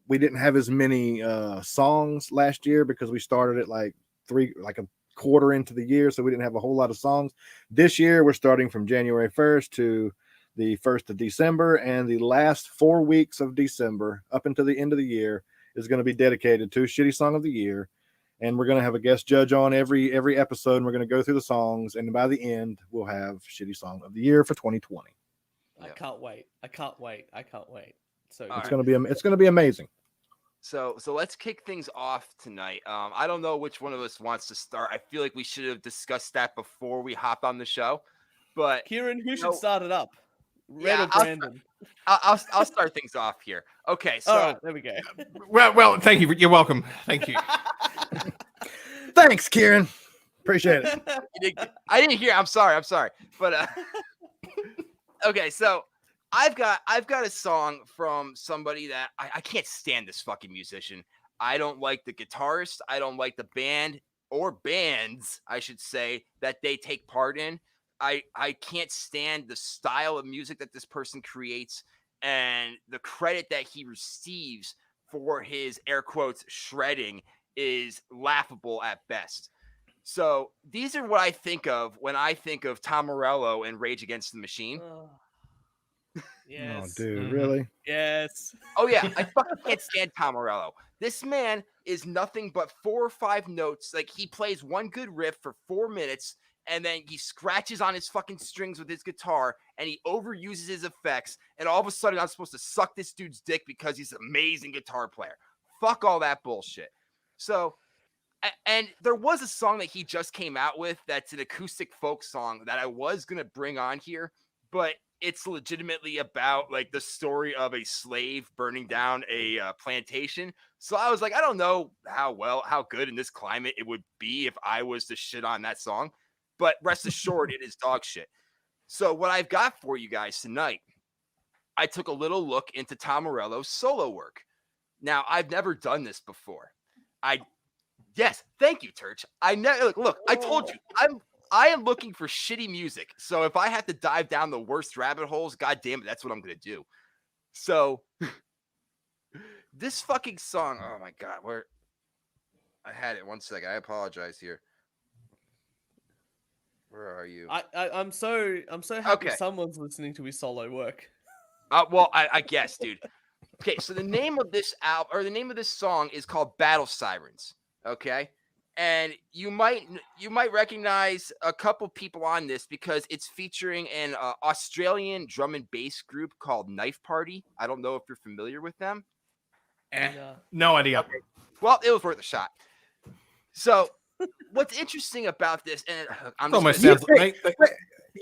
We didn't have as many songs last year because we started at like a quarter into the year, so we didn't have a whole lot of songs. This year we're starting from January 1st to the 1st of December, and the last 4 weeks of December up until the end of the year is going to be dedicated to Shitty Song of the Year. And we're going to have a guest judge on every episode, and we're going to go through the songs, and by the end we'll have Shitty Song of the Year for 2020. I can't wait. So It's going to be amazing. So let's kick things off tonight. I don't know which one of us wants to start. I feel like we should have discussed that before we hopped on the show. But Kieran, who should start it up? Red or Brandon? I'll start things off here. Okay, so all right, there we go. Well, thank you. You're welcome. Thank you. Thanks, Kieran. Appreciate it. I didn't hear. I'm sorry. But okay, so I've got a song from somebody that I can't stand this fucking musician. I don't like the guitarist. I don't like the band or bands, I should say, that they take part in. I can't stand the style of music that this person creates and the credit that he receives for his air quotes shredding is laughable at best. So these are what I think of when I think of Tom Morello and Rage Against the Machine. Yes. Oh, dude, really? Yes. Oh, yeah. I fucking can't stand Tom Morello. This man is nothing but 4 or 5 notes. Like, he plays one good riff for 4 minutes, and then he scratches on his fucking strings with his guitar, and he overuses his effects, and all of a sudden I'm supposed to suck this dude's dick because he's an amazing guitar player. Fuck all that bullshit. So, and there was a song that he just came out with that's an acoustic folk song that I was going to bring on here, but it's legitimately about like the story of a slave burning down a plantation. So I was like, I don't know how good in this climate it would be if I was to shit on that song, but rest assured it is dog shit. So what I've got for you guys tonight, I took a little look into Tom Morello's solo work. Now I've never done this before. Yes, thank you, Turch. I told you, I am looking for shitty music. So if I have to dive down the worst rabbit holes, god damn it, that's what I'm gonna do. So this fucking song, oh my god, where I had it 1 second. I apologize here. Where are you? I'm so happy someone's listening to his solo work. Well, I guess, dude. Okay, so the name of this album or the name of this song is called Battle Sirens. Okay. And you might recognize a couple people on this because it's featuring an Australian drum and bass group called Knife Party. I don't know if you're familiar with them. No idea. Okay. Well, it was worth a shot. So what's interesting about this, and I'm almost just sounds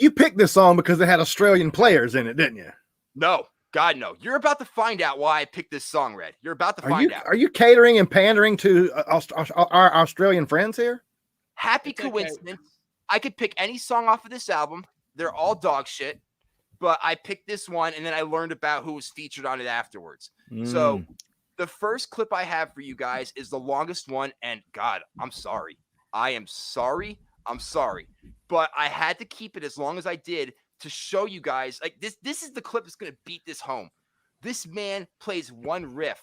You picked this song because it had Australian players in it, didn't you? No, God, no. You're about to find out why I picked this song, Red. You're about to find out. Are you catering and pandering to our Australian friends here? Happy coincidence. Okay. I could pick any song off of this album. They're all dog shit, but I picked this one, and then I learned about who was featured on it afterwards. So the first clip I have for you guys is the longest one, and God, I'm sorry. I am sorry. I'm sorry. But I had to keep it as long as I did to show you guys, like, this is the clip that's going to beat this home. This man plays one riff.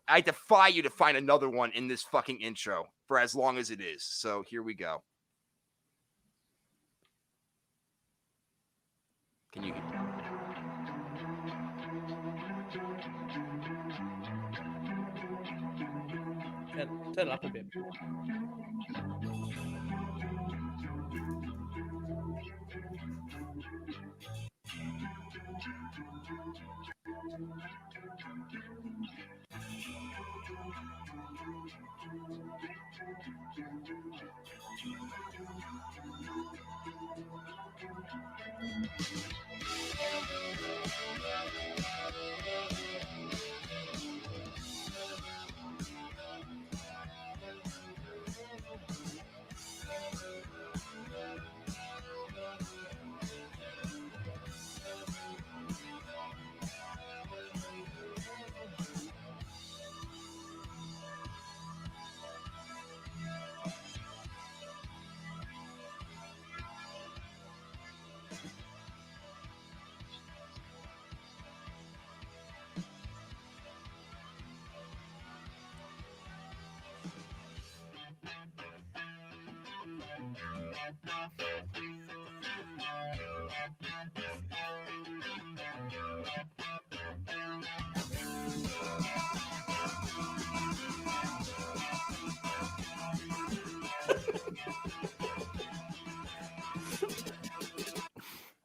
I defy you to find another one in this fucking intro for as long as it is. So here we go. Can you turn it up a bit?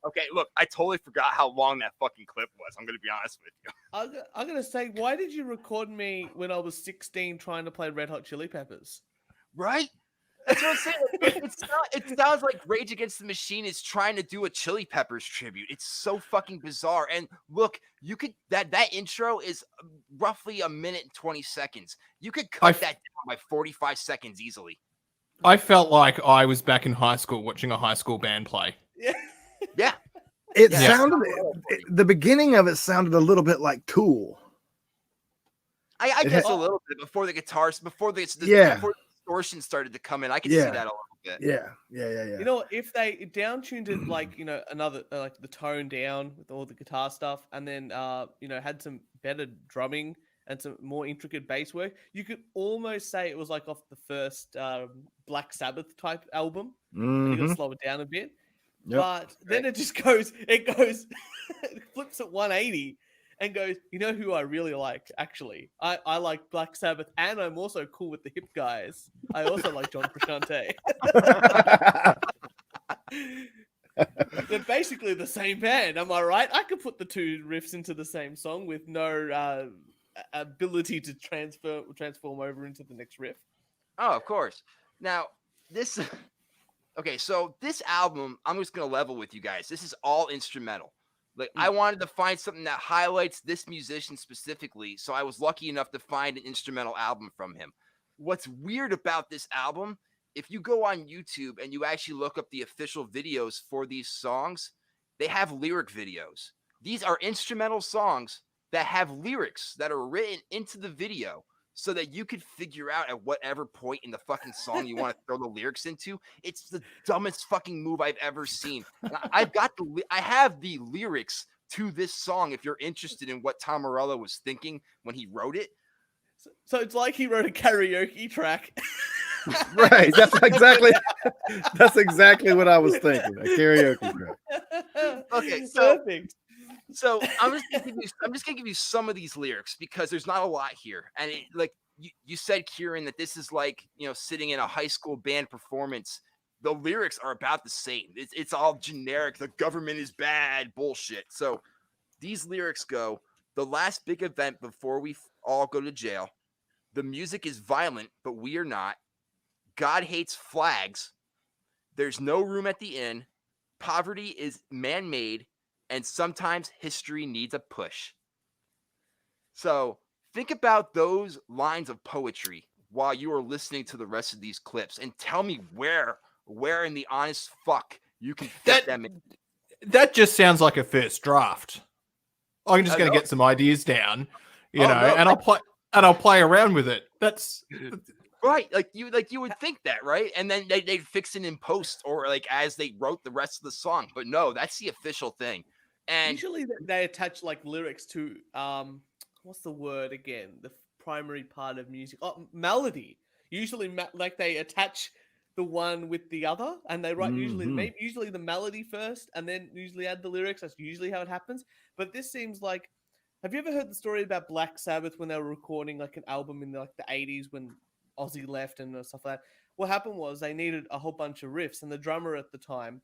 Okay, look, I totally forgot how long that fucking clip was. I'm gonna be honest with you. I'm gonna say, why did you record me when I was 16 trying to play Red Hot Chili Peppers? Right? That's what I'm saying. It sounds like Rage Against the Machine is trying to do a Chili Peppers tribute. It's so fucking bizarre. And look, you could that intro is roughly a minute and 20 seconds. You could cut that down by 45 seconds easily. I felt like I was back in high school watching a high school band play. Yeah. Yeah. It sounded. The beginning of it sounded a little bit like Tool. I guess a little bit before the guitars, before the distortion started to come in. I could see that a little bit. Yeah. You know, if they down-tuned it like, you know, another like the tone down with all the guitar stuff, and then you know, had some better drumming and some more intricate bass work, you could almost say it was like off the first Black Sabbath type album. And you got to slow it down a bit. Yep. But then it just goes, it flips at 180 and goes, you know who I really like, actually? I like Black Sabbath, and I'm also cool with the hip guys. I also like John Frusciante. They're basically the same band, am I right? I could put the two riffs into the same song with no ability to transform over into the next riff. Oh, of course. Now, this... Okay, so this album, I'm just going to level with you guys. This is all instrumental. Like, I wanted to find something that highlights this musician specifically, so I was lucky enough to find an instrumental album from him. What's weird about this album, if you go on YouTube and you actually look up the official videos for these songs, they have lyric videos. These are instrumental songs that have lyrics that are written into the video, so that you could figure out at whatever point in the fucking song you want to throw the lyrics into. It's the dumbest fucking move I've ever seen. I have the lyrics to this song if you're interested in what Tom Morello was thinking when he wrote it. So it's like he wrote a karaoke track. Right. That's exactly what I was thinking. A karaoke track. Okay, so perfect. So I'm just gonna give you some of these lyrics because there's not a lot here. And like you said, Kieran, that this is like, you know, sitting in a high school band performance. The lyrics are about the same. It's all generic. The government is bad bullshit. So these lyrics go: the last big event before we all go to jail. The music is violent, but we are not. God hates flags. There's no room at the inn. Poverty is man-made. And sometimes history needs a push. So think about those lines of poetry while you are listening to the rest of these clips, and tell me where in the honest fuck you can fit them in. That just sounds like a first draft. I'm just going to get some ideas down, and I'll play around with it. That's right. Like you would think that, right? And then they'd fix it in post or like as they wrote the rest of the song. But no, that's the official thing. And usually they attach like lyrics to what's the word again? The primary part of music. Oh, melody. Usually like they attach the one with the other, and they write usually the melody first, and then usually add the lyrics. That's usually how it happens. But this seems like, have you ever heard the story about Black Sabbath when they were recording like an album in like the 80s when Ozzy left and stuff like that? What happened was they needed a whole bunch of riffs, and the drummer at the time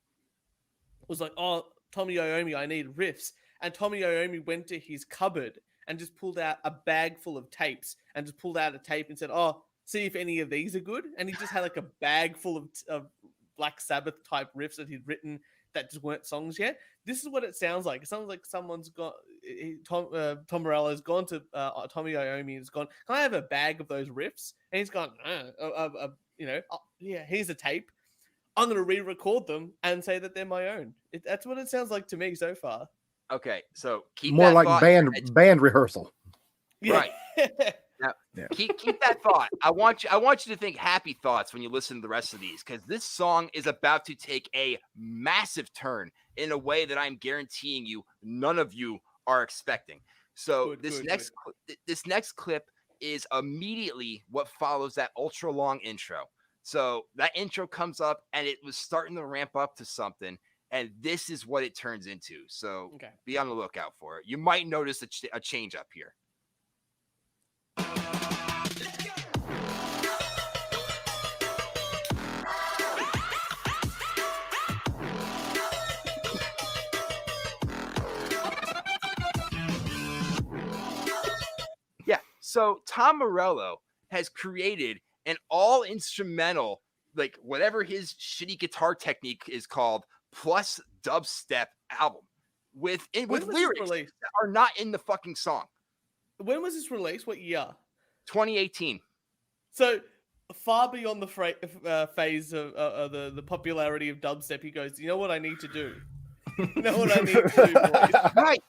was like, oh, Tommy Iommi, I need riffs. And Tommy Iommi went to his cupboard and just pulled out a bag full of tapes and just pulled out a tape and said, oh, see if any of these are good. And he just had like a bag full of Black Sabbath type riffs that he'd written that just weren't songs yet. This is what it sounds like. It sounds like someone's got Tom Morello's gone to Tommy Iommi and has gone, can I have a bag of those riffs? And he's gone, yeah, here's a tape. I'm going to re-record them and say that they're my own. That's what it sounds like to me so far. Okay, so keep more that like thought. band rehearsal. Yeah. Right. Now, keep that thought. I want you to think happy thoughts when you listen to the rest of these, because this song is about to take a massive turn in a way that I'm guaranteeing you none of you are expecting. So this next clip is immediately what follows that ultra long intro. So that intro comes up and it was starting to ramp up to something, and this is what it turns into. So be on the lookout for it. You might notice a change up here. Yeah, so Tom Morello has created an all instrumental, like whatever his shitty guitar technique is called, plus dubstep album with lyrics that are not in the fucking song. When was this released? What year? 2018. So far beyond the phase of the popularity of dubstep, he goes, you know what I need to do? You know what I need to do, boys? Right.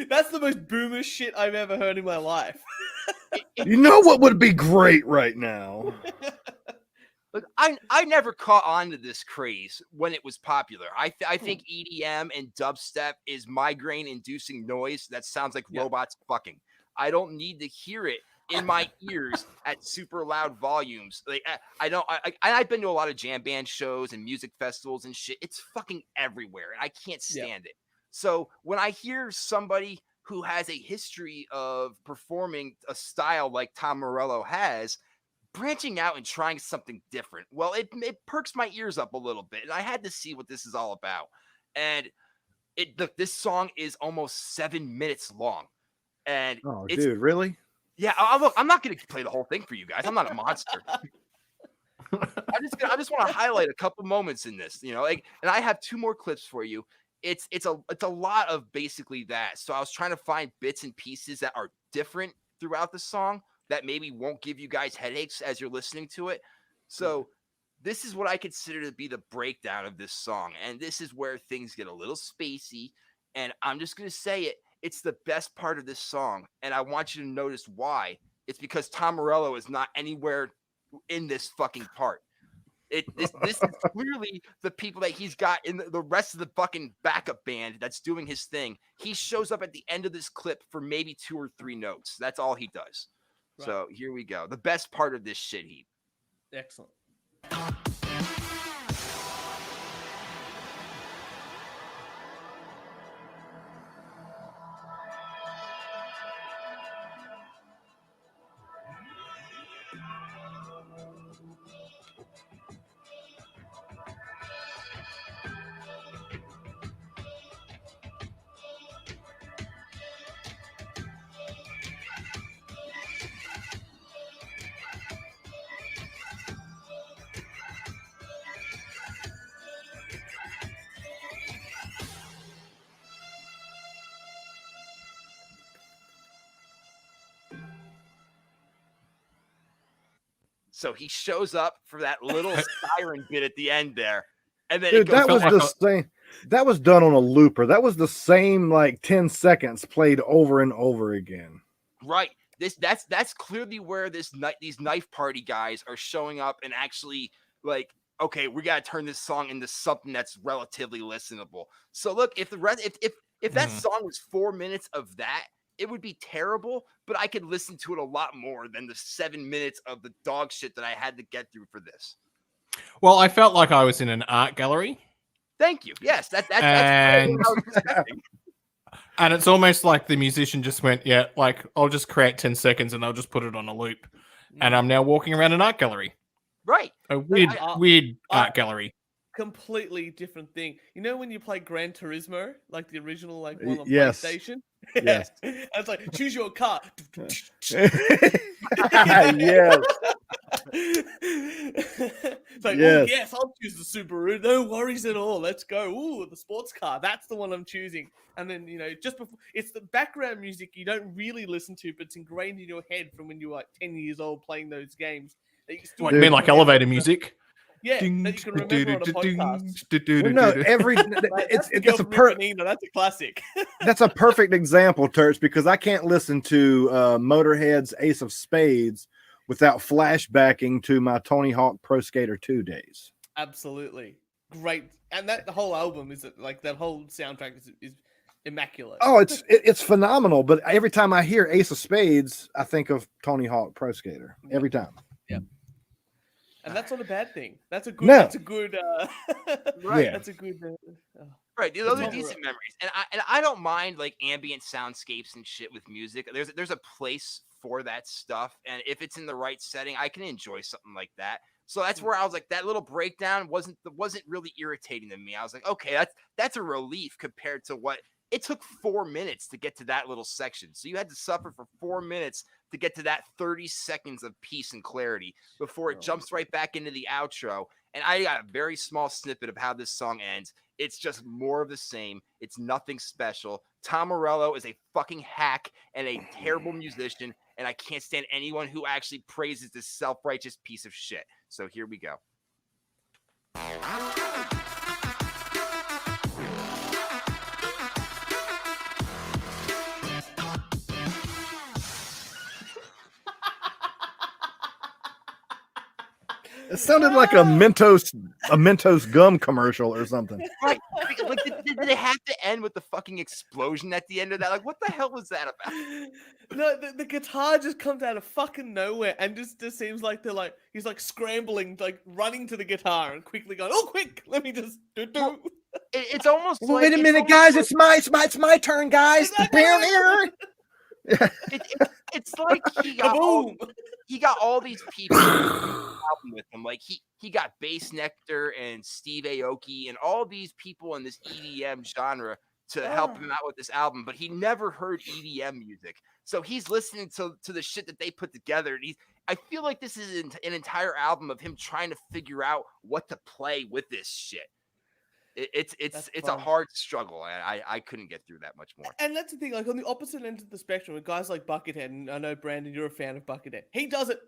That's the most boomer shit I've ever heard in my life. You know what would be great right now? Look, I never caught on to this craze when it was popular. I think EDM and dubstep is migraine-inducing noise that sounds like robots fucking. I don't need to hear it in my ears at super loud volumes. Like I've been to a lot of jam band shows and music festivals and shit. It's fucking everywhere, and I can't stand it. So when I hear somebody who has a history of performing a style like Tom Morello has, branching out and trying something different, well, it perks my ears up a little bit, and I had to see what this is all about. And this song is almost 7 minutes long, and dude, really? Yeah, look, I'm not going to play the whole thing for you guys. I'm not a monster. I just want to highlight a couple moments in this, and I have 2 more clips for you. It's a lot of basically that. So I was trying to find bits and pieces that are different throughout the song that maybe won't give you guys headaches as you're listening to it. So this is what I consider to be the breakdown of this song. And this is where things get a little spacey. And I'm just going to say it. It's the best part of this song. And I want you to notice why. It's because Tom Morello is not anywhere in this fucking part. This is clearly the people that he's got in the rest of the fucking backup band that's doing his thing. He shows up at the end of this clip for maybe 2 or 3 notes. That's all he does. Right. So here we go. The best part of this shit heap. Excellent. So he shows up for that little siren bit at the end there. And then dude, that was the same. That was done on a looper. That was the same 10 seconds played over and over again. Right. That's clearly where these knife party guys are showing up and actually okay, we got to turn this song into something that's relatively listenable. So look, if that song was 4 minutes of that, it would be terrible, but I could listen to it a lot more than the 7 minutes of the dog shit that I had to get through for this. Well, I felt like I was in an art gallery. Thank you. Yes, that's what I was expecting. And it's almost like the musician just went, I'll just create 10 seconds and they'll just put it on a loop. And I'm now walking around an art gallery. Right. A weird art gallery. completely different thing. You know when you play Gran Turismo, like the original like one on Yes. PlayStation? Yes. And it's like choose your car. Yes. It's like, oh Yes. yes, I'll choose the Subaru. No worries at all. Let's go. Ooh, the sports car. That's the one I'm choosing. And then, you know, just before, it's the background music you don't really listen to, but it's ingrained in your head from when you were like 10 years old playing those games. That you still What, you mean like remember. elevator music? Yeah, that you can remember on a podcast. Well, no, that's a That's a classic. That's a perfect example, Turks, because I can't listen to Motorhead's Ace of Spades without flashbacking to my Tony Hawk Pro Skater 2 days. Absolutely. Great. And that the whole album is like that whole soundtrack is immaculate. Oh, it's phenomenal. But every time I hear Ace of Spades, I think of Tony Hawk Pro Skater. Every time. Yeah. And that's not a bad thing. That's a good. No. That's a good. Right. That's a good. Right, those are decent memories, and I don't mind like ambient soundscapes and shit with music. There's a place for that stuff, and if it's in the right setting, I can enjoy something like that. So that's where I was like, that little breakdown wasn't really irritating to me. I was like, okay, that's a relief compared to what it took 4 minutes to get to that little section. So you had to suffer for 4 minutes to get to that 30 seconds of peace and clarity before it jumps right back into the outro. And I got a very small snippet of how this song ends. It's just more of the same. It's nothing special. Tom Morello is a fucking hack and a terrible musician, and I can't stand anyone who actually praises this self-righteous piece of shit. So here we go. It sounded like a Mentos gum commercial or something. Right. Like, did they have to end with the fucking explosion at the end of that? Like, what the hell was that about? No, the guitar just comes out of fucking nowhere and just seems like he's like scrambling, like running to the guitar and quickly going, oh, quick, let me just do. It's almost like, wait a minute, guys, it's my turn, guys. It's like he got all these people with him. Like he got Bass Nectar and Steve Aoki and all these people in this EDM genre to help him out with this album, but he never heard EDM music. So he's listening to the shit that they put together. And I feel like this is an entire album of him trying to figure out what to play with this shit. It's a hard struggle, and I couldn't get through that much more. And that's the thing, like on the opposite end of the spectrum, with guys like Buckethead, and I know Brandon, you're a fan of Buckethead. He does it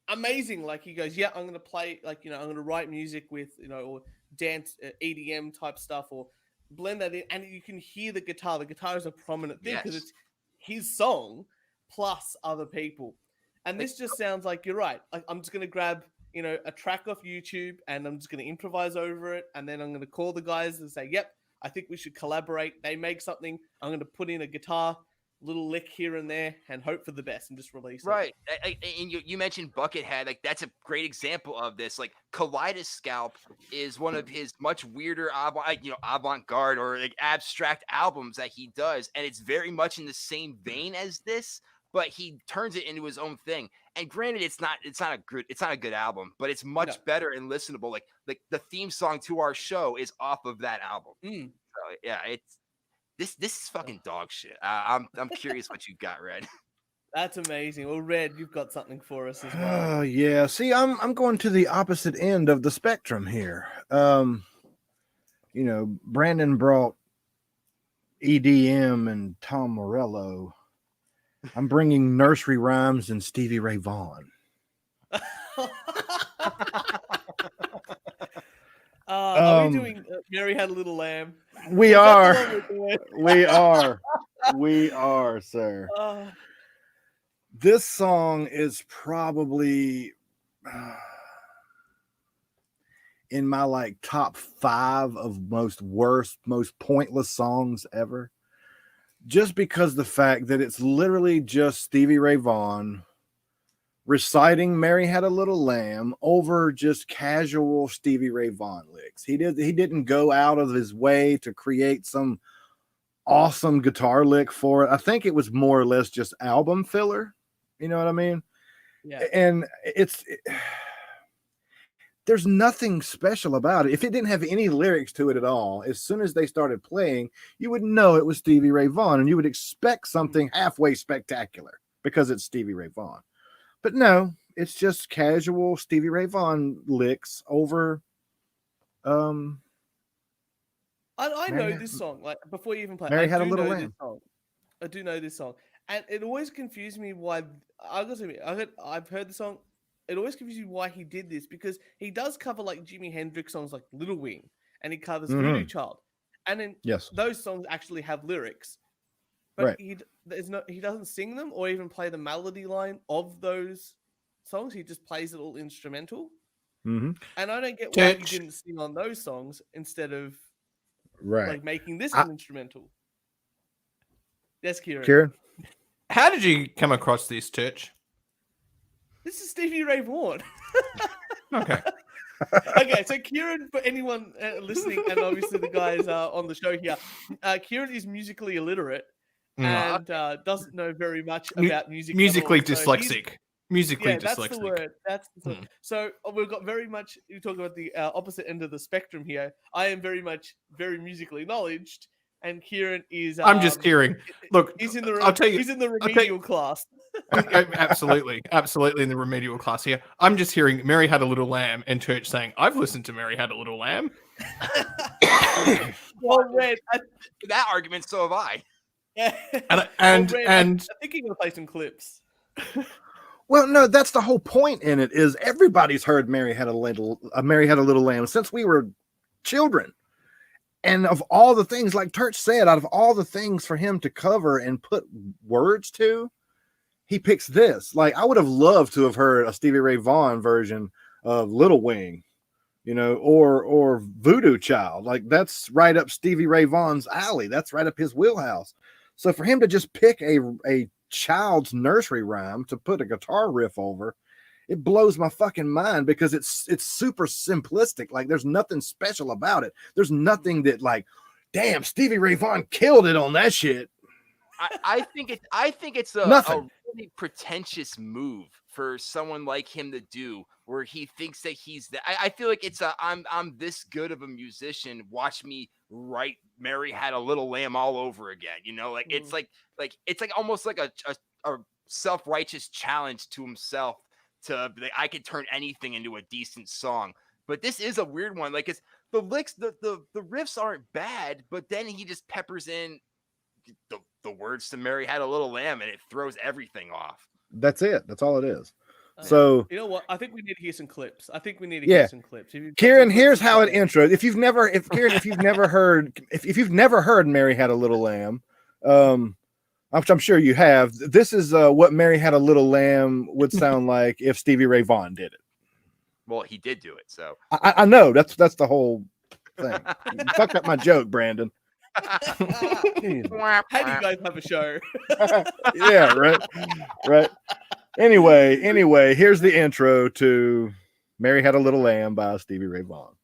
amazing. Like he goes, yeah, I'm gonna play, like, you know, I'm gonna write music with, you know, or dance EDM type stuff, or blend that in, and you can hear the guitar. The guitar is a prominent thing because it's his song plus other people, and this just sounds like you're right. Like I'm just gonna grab, you know, a track off YouTube and I'm just going to improvise over it. And then I'm going to call the guys and say, yep, I think we should collaborate. They make something. I'm going to put in a guitar, little lick here and there and hope for the best and just release it. Right. And you mentioned Buckethead. Like that's a great example of this. Like Kaleidoscope is one of his much weirder, avant-garde or like abstract albums that he does. And it's very much in the same vein as this, but he turns it into his own thing. And granted, it's not a good album, but it's much better and listenable. Like the theme song to our show is off of that album. So yeah, this is fucking dog shit. I'm curious what you got, Red. That's amazing. Well, Red, you've got something for us as well. Oh yeah. See, I'm going to the opposite end of the spectrum here. You know, Brandon brought EDM and Tom Morello. I'm bringing nursery rhymes and Stevie Ray Vaughan. Are we doing Mary Had a Little Lamb? We are. We are, sir. This song is probably in my like top 5 of most pointless songs ever. Just because the fact that it's literally just Stevie Ray Vaughan reciting Mary Had a Little Lamb over just casual Stevie Ray Vaughan licks. He didn't go out of his way to create some awesome guitar lick for it. I think it was more or less just album filler. You know what I mean? Yeah. And there's nothing special about it. If it didn't have any lyrics to it at all, as soon as they started playing, you would know it was Stevie Ray Vaughan, and you would expect something halfway spectacular because it's Stevie Ray Vaughan. But no, it's just casual Stevie Ray Vaughan licks over. I know this song. Like before you even play, Mary I Had a do Little know Lamb. this song. I do know this song, and it always confused me why. I've heard the song. It always confuses me why he did this, because he does cover like Jimi Hendrix songs like Little Wing, and he covers Voodoo Child, and then Yes. those songs actually have lyrics, but Right. he doesn't sing them or even play the melody line of those songs. He just plays it all instrumental, and I don't get why he didn't sing on those songs instead of like making this an instrumental. Yes, Kieran. How did you come across this, Church? This is Stevie Ray Vaughan. Okay. Okay, so Kieran, for anyone listening, and obviously the guys on the show here, Kieran is musically illiterate and doesn't know very much about music. Musically at all. dyslexic. Musically yeah, dyslexic. that's the word. That's the word. So we've got very much. You talk about the opposite end of the spectrum here. I am very musically knowledged, and Kieran is. I'm just hearing. Look, he's in the. I'll tell you. He's in the remedial class. Absolutely in the remedial class here. I'm just hearing Mary Had a Little Lamb and Church saying, I've listened to Mary Had a Little Lamb. Well, Red, that argument, so have I. And I think you're gonna play some clips. Well, no, that's the whole point in it. Is everybody's heard Mary Had a Little Lamb since we were children. And of all the things, like Turch said, out of all the things for him to cover and put words to, he picks this. Like, I would have loved to have heard a Stevie Ray Vaughan version of Little Wing, or Voodoo Child. Like, that's right up Stevie Ray Vaughan's alley. That's right up his wheelhouse. So for him to just pick a child's nursery rhyme to put a guitar riff over, it blows my fucking mind, because it's super simplistic. Like, there's nothing special about it. There's nothing that, like, damn, Stevie Ray Vaughan killed it on that shit. I think it's a really pretentious move for someone like him to do, where he thinks that he's I feel like it's I'm this good of a musician. Watch me write Mary Had a Little Lamb all over again. It's like almost like a self-righteous challenge to himself to like, I could turn anything into a decent song. But this is a weird one. Like, it's the licks, the riffs aren't bad, but then he just peppers in the words to Mary Had a Little Lamb, and it throws everything off. That's it. That's all it is. So you know what? I think we need to hear some clips. Hear some clips. Kieran, here's how it intros. If you've never heard Mary Had a Little Lamb, I'm sure you have. This is what Mary Had a Little Lamb would sound like if Stevie Ray Vaughan did it. Well, he did do it, so I know that's the whole thing. You fucked up my joke, Brandon. How do you guys have a show? Yeah, right. Anyway, here's the intro to Mary Had a Little Lamb by Stevie Ray Vaughan.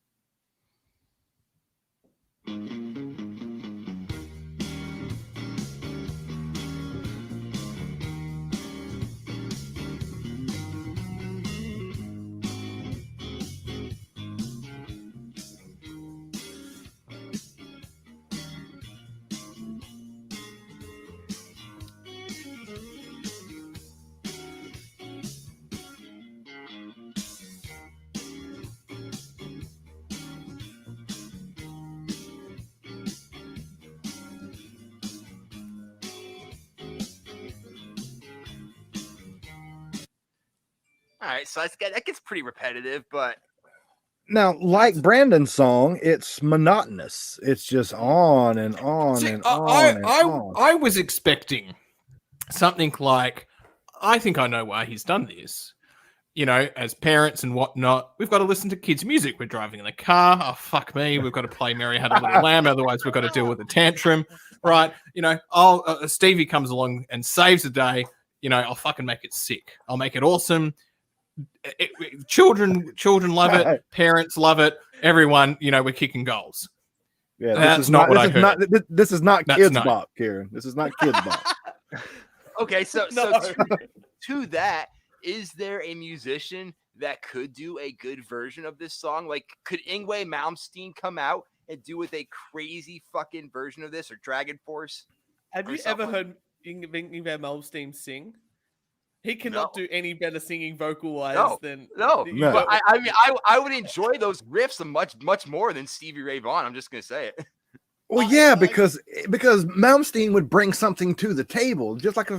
all right, so that gets pretty repetitive, but now, like Brandon's song, it's monotonous. It's just on and on and on. I was expecting something like, I think I know why he's done this. As parents and whatnot, we've got to listen to kids' music. We're driving in the car. Oh, fuck me. We've got to play Mary Had a Little Lamb. Otherwise, we've got to deal with a tantrum. Right. Stevie comes along and saves the day. I'll fucking make it sick. I'll make it awesome. Children love it. Parents love it. Everyone, we're kicking goals. Yeah, that's not what I heard. This is not Kids Bop, Kieran. This is not Kids Bop. Okay, so to that, is there a musician that could do a good version of this song? Like, could Yngwie Malmsteen come out and do with a crazy fucking version of this, or Dragon Force? Have or you ever someone? heard Yngwie Malmsteen sing? He No. cannot do any better singing vocal wise No, than no. you No. But don't- I mean, I would enjoy those riffs much more than Stevie Ray Vaughan. I'm just gonna say it. Well, yeah, because Malmsteen would bring something to the table, just like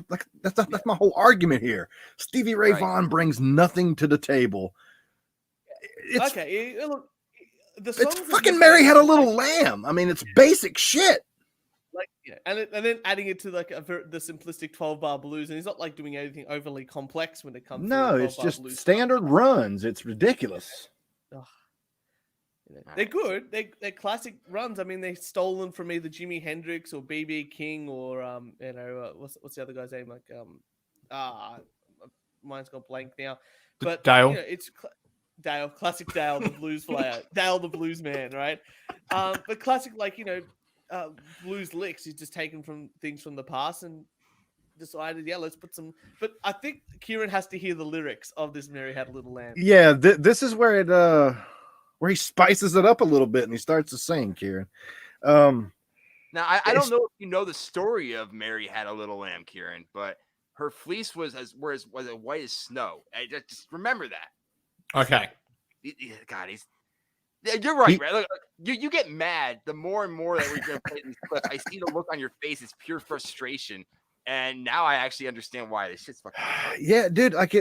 that's my whole argument here. Stevie Ray Right. Vaughan brings nothing to the table. It's look, the it's songs are fucking just Mary Had a like- Little Lamb. I mean, it's basic shit. like and then adding it to like the simplistic 12-bar blues, and he's not like doing anything overly complex when it comes No, to the it's 12-bar just blues. standard runs. It's ridiculous. They're good. They're classic runs. I mean, they've stolen from either Jimi Hendrix or BB King or what's the other guy's name? Like mine's gone blank now. But Dale. you know, it's Dale, classic Dale, the blues player, Dale the blues man, right? But classic, like blues licks is just taken from things from the past and decided, let's put some. But I think Kieran has to hear the lyrics of this "Mary Had a Little Lamb." Yeah, this is where where he spices it up a little bit and he starts to sing, Kieran. Now, I It's- don't know if you know the story of Mary Had a Little Lamb, Kieran, but her fleece was as white as snow. Just remember that. Okay. God, you're right, He- right? Look, you get mad the more and more that we're gonna play these clips. I see the look on your face; it's pure frustration, and now I actually understand why this shit's fucking. Yeah, dude, like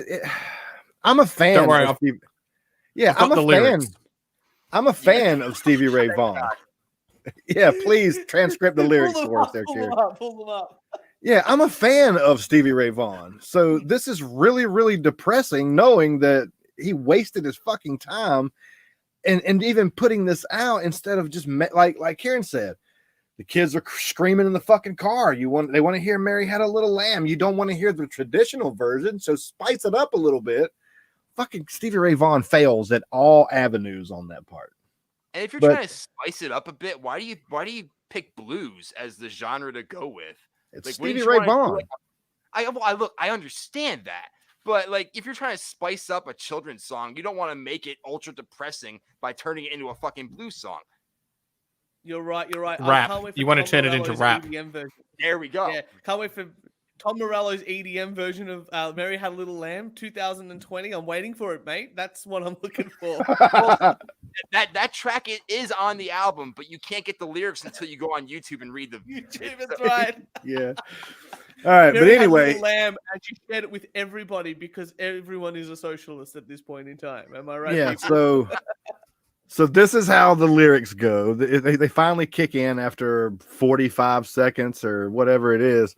I'm a fan. Don't worry, of I've- Stevie- yeah, I've got I'm a the fan. lyrics. I'm a fan of Stevie Ray Vaughan. Yeah, please transcript the lyrics Pull them for us up, there, pull Kieran. them up, pull them up. Yeah, I'm a fan of Stevie Ray Vaughan. So this is really, really depressing knowing that he wasted his fucking time and even putting this out instead of just like Kieran said, the kids are screaming in the fucking car. They want to hear Mary Had a Little Lamb. You don't want to hear the traditional version, so spice it up a little bit. Fucking Stevie Ray Vaughan fails at all avenues on that part. And if you're But- trying to spice it up a bit, why do you pick blues as the genre to go with? It's Like, wouldn't Stevie you Ray wanna do, Vaughan. like, I understand that, but like, if you're trying to spice up a children's song, you don't want to make it ultra depressing by turning it into a fucking blues song. You're right. Rap. Can't wait for You wanna Tom turn it into Morello's rap. EDM version. There we go. Yeah, can't wait for Tom Morello's EDM version of "Mary Had a Little Lamb" 2020. I'm waiting for it, mate. That's what I'm looking for. That track is on the album, but you can't get the lyrics until you go on YouTube and read the. YouTube, that's right. Yeah. All right, but Mary Had a anyway, Little Lamb, and she shared it with everybody because everyone is a socialist at this point in time. Am I right? yeah. people? So this is how the lyrics go. They finally kick in after 45 seconds or whatever it is.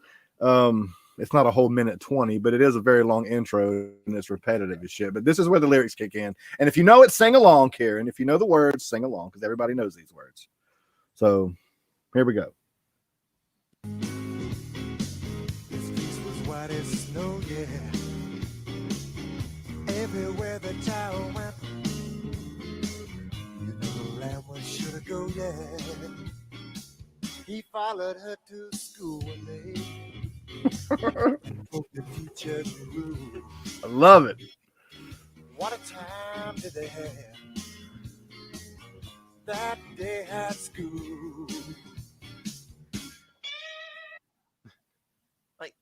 It's not a whole minute 20, but it is a very long intro and it's repetitive as shit. But this is where the lyrics kick in. And if you know it, sing along, Karen. If you know the words, sing along because everybody knows these words. So here we go. His face was white as snow, yeah. Everywhere the child went, you know the lamb was sure to go, yeah. He followed her to school one day. Spoke the teacher grew. I love it. What a time did they have that day at school? Like,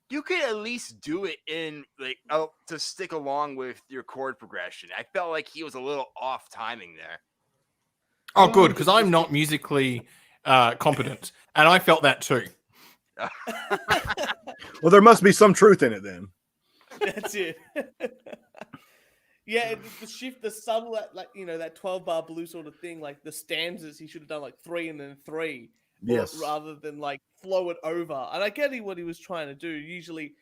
you could at least do it in like to stick along with your chord progression. I felt like he was a little off timing there. Oh, good, because I'm not musically competent, and I felt that too. Well, there must be some truth in it then. That's it. Yeah, the shift, the subtle, like that 12-bar blues sort of thing, like the stanzas, he should have done like 3 and then 3, Yes. rather than like flow it over. And I get what he was trying to do. Usually,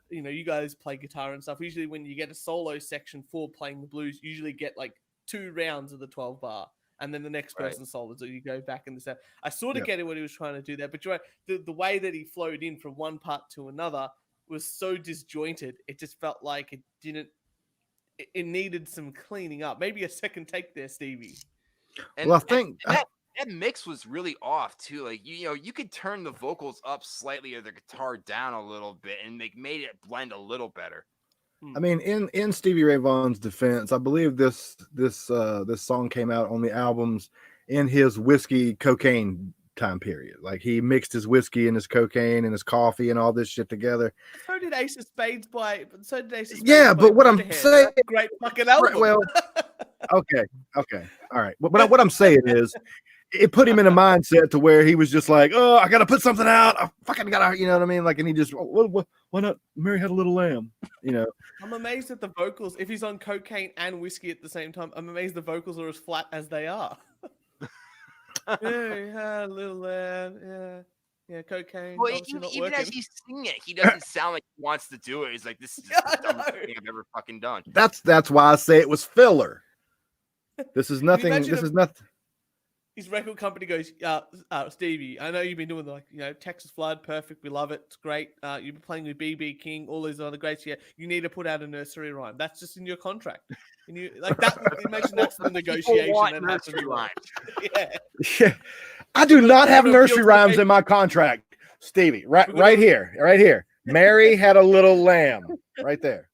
you guys play guitar and stuff. Usually, when you get a solo section for playing the blues, you usually get like 2 rounds of the 12-bar. And then the next Right. person solos, so you go back in the set. I sort of Yep. get what he was trying to do there, but you're right. The way that he flowed in from one part to another was so disjointed. It just felt like it didn't. It needed some cleaning up. Maybe a second take there, Stevie. And, Well, I think and that mix was really off too. Like you could turn the vocals up slightly or the guitar down a little bit, and made it blend a little better. I mean, in Stevie Ray Vaughan's defense, I believe this song came out on the albums in his whiskey cocaine time period. Like he mixed his whiskey and his cocaine and his coffee and all this shit together. So did Ace of Spades by. So did Ace of Spades. Yeah, but what I'm Motorhead. saying, That's a great fucking album. right, well, okay, all right. But what I'm saying is, it put him in a mindset to where he was just like, oh, I gotta put something out. I fucking gotta, you know what I mean? Like, and he just, why not? Mary Had a Little Lamb, you know. I'm amazed at the vocals. If he's on cocaine and whiskey at the same time, I'm amazed the vocals are as flat as they are. Mary had a little lamb. Yeah, cocaine. Well, Obviously not even as working. he's singing it, he doesn't sound like he wants to do it. He's like, this is just the dumbest thing I've ever fucking done. That's why I say it was filler. This is nothing. This is nothing. His record company goes, Stevie, I know you've been doing Texas Flood, perfect, we love it, it's great. You've been playing with BB King, all those other greats. Yeah, you need to put out a nursery rhyme. That's just in your contract. And you like that. Imagine that's the negotiation. That nursery rhymes. Yeah, I do not have nursery rhymes in my contract, Stevie. Right here. Mary had a little lamb. Right there.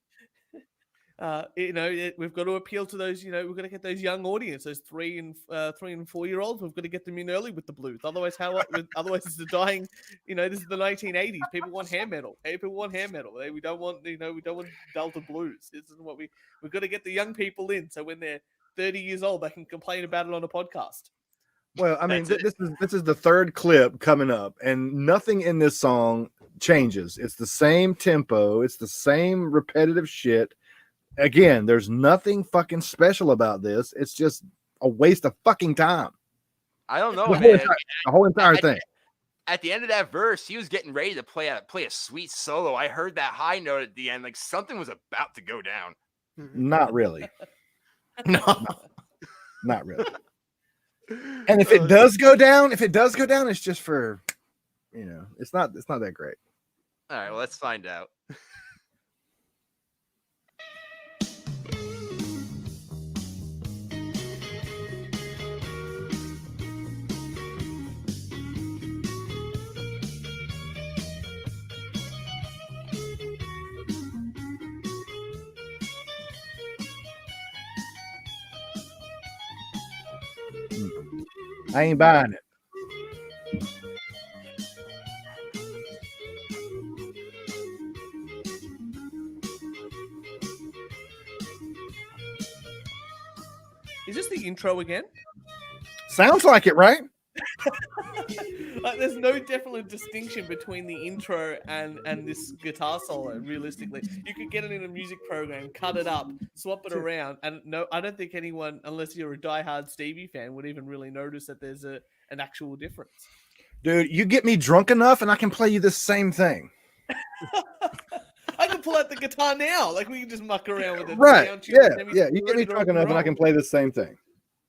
We've got to appeal to those. We've got to get those young audience, those 3 and 4 year olds. We've got to get them in early with the blues. Otherwise, otherwise it's the dying. This is the 1980s. People want hair metal. People want hair metal. We don't want. We don't want Delta blues. This is what we've got to get the young people in. So when they're 30 years old, they can complain about it on a podcast. Well, I mean, this is the third clip coming up, and nothing in this song changes. It's the same tempo. It's the same repetitive shit. Again, there's nothing fucking special about this. It's just a waste of fucking time. I don't know, The whole entire thing. At the end of that verse, he was getting ready to play a sweet solo. I heard that high note at the end, like something was about to go down. Not really. No, not really. And if it does go down, it's just for, it's not that great. All right, well, let's find out. I ain't buying it. Is this the intro again? Sounds like it, right? There's no definite distinction between the intro and this guitar solo. Realistically, you could get it in a music program, cut it up, swap it around, and no, I don't think anyone, unless you're a diehard Stevie fan, would even really notice that there's an actual difference. Dude, you get me drunk enough, and I can play you the same thing. I can pull out the guitar now. Like we can just muck around with it. Right? Yeah. You get me drunk enough, and I can play the same thing.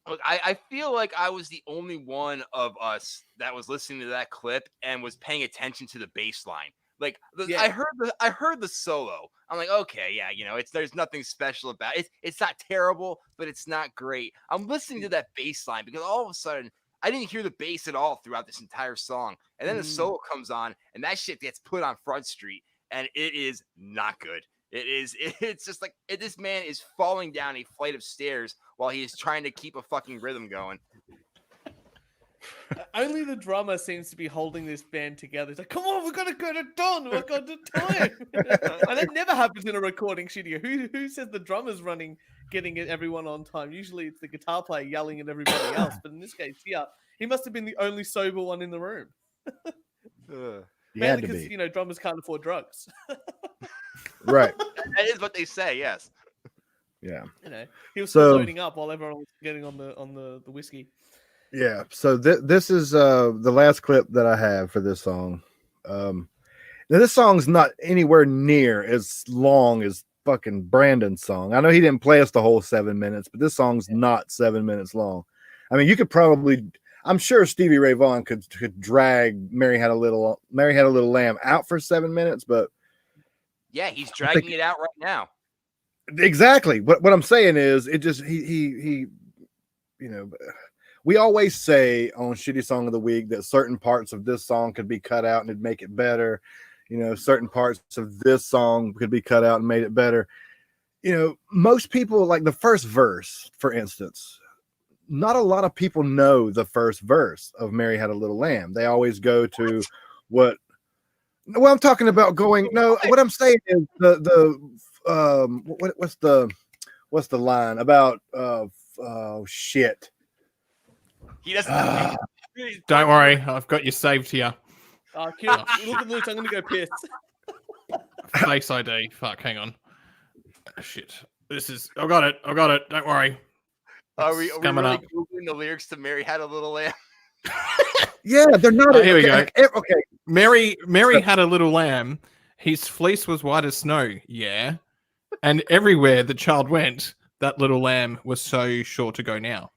Look, I feel like I was the only one of us that was listening to that clip and was paying attention to the bass line. Like I heard the solo. I'm like, okay, yeah, there's nothing special about it. It's not terrible, but it's not great. I'm listening to that bass line because all of a sudden I didn't hear the bass at all throughout this entire song. And then the solo comes on and that shit gets put on Front Street and it is not good. It's just like this man is falling down a flight of stairs while he is trying to keep a fucking rhythm going. Only the drummer seems to be holding this band together. It's like, come on, we've got to get it done. We've got the time. And that never happens in a recording studio. Who says the drummer's getting everyone on time? Usually it's the guitar player yelling at everybody else. But in this case, he must have been the only sober one in the room. Mainly because, drummers can't afford drugs. Right. That is what they say, yes. Yeah. He was still loading up while everyone was getting on the whiskey. Yeah. So this is the last clip that I have for this song. Now this song's not anywhere near as long as fucking Brandon's song. I know he didn't play us the whole 7 minutes, but this song's not 7 minutes long. I mean, you could probably, I'm sure Stevie Ray Vaughan could drag Mary Had a Little Lamb out for 7 minutes, but yeah, he's dragging it out right now. Exactly. What I'm saying is, it just he we always say on Shitty Song of the Week that certain parts of this song could be cut out and it'd make it better. Certain parts of this song could be cut out and made it better. most people like the first verse, for instance. Not a lot of people know the first verse of Mary Had a Little Lamb. They always go to what. Well, I'm talking about going. No, what I'm saying is what's the line about? Shit. He doesn't. Don't worry, I've got you saved here. Look at Luke. I'm gonna go piss. Face ID. Fuck, hang on. Shit. I got it. Don't worry. Are we really coming up. Googling the lyrics to Mary Had a Little Lamb? Yeah, they're not. Here we go. Okay. Mary had a little lamb. His fleece was white as snow. Yeah. And everywhere the child went, that little lamb was so sure to go now.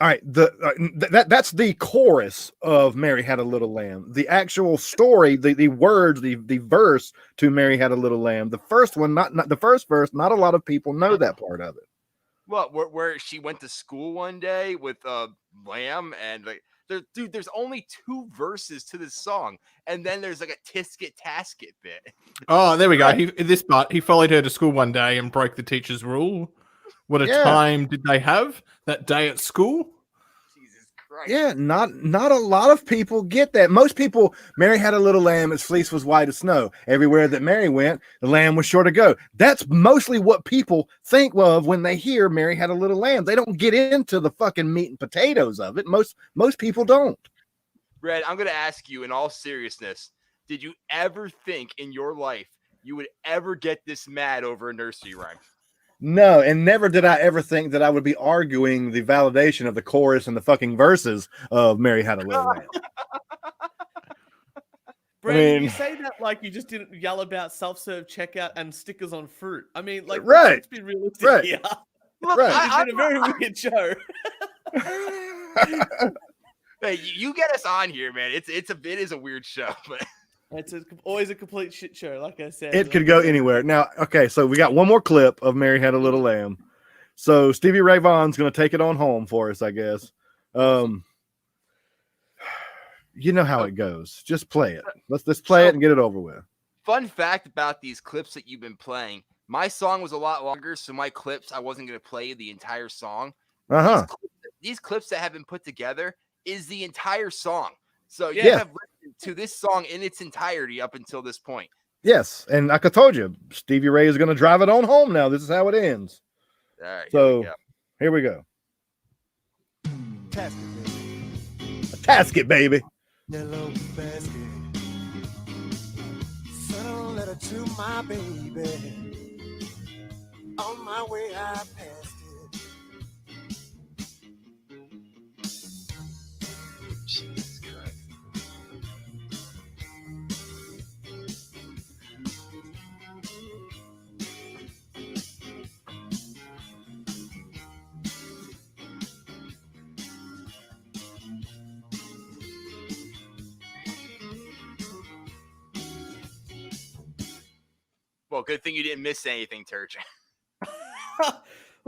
All right, that's the chorus of Mary Had a Little Lamb. The actual story, the words, the verse to Mary Had a Little Lamb. The first one, not the first verse. Not a lot of people know that part of it. Well, where she went to school one day with a lamb, and like, there's only 2 verses to this song, and then there's like a tisket tasket bit. Oh, there we go. He followed her to school one day and broke the teacher's rule. What a time did they have that day at school? Jesus Christ. Yeah, not a lot of people get that. Most people, Mary had a little lamb, its fleece was white as snow. Everywhere that Mary went, the lamb was sure to go. That's mostly what people think of when they hear Mary had a little lamb. They don't get into the fucking meat and potatoes of it. Most people don't. Red, I'm going to ask you in all seriousness, did you ever think in your life you would ever get this mad over a nursery rhyme? No, and never did I ever think that I would be arguing the validation of the chorus and the fucking verses of Mary Had a Little Lamb. Brandon, you say that like you just didn't yell about self-serve checkout and stickers on fruit. I mean, like, let's be realistic here. Look, It's been a very weird show. Hey, you get us on here, man. It is a weird show, but it's always a complete shit show, like I said. It could go anywhere. Now, okay, so we got one more clip of Mary Had a Little Lamb. So Stevie Ray Vaughan's going to take it on home for us, I guess. You know how it goes. Just play it. Let's play it and get it over with. Fun fact about these clips that you've been playing. My song was a lot longer, so my clips, I wasn't going to play the entire song. These clips that have been put together is the entire song. So you have listened to this song in its entirety up until this point. Yes, and like I told you, Stevie Ray is going to drive it on home now. This is how it ends. All right, so here we go. Tasket, baby. Yellow basket. Sent a letter to my baby. On my way, I passed it. Jesus Christ. Well, good thing you didn't miss anything, Turchin.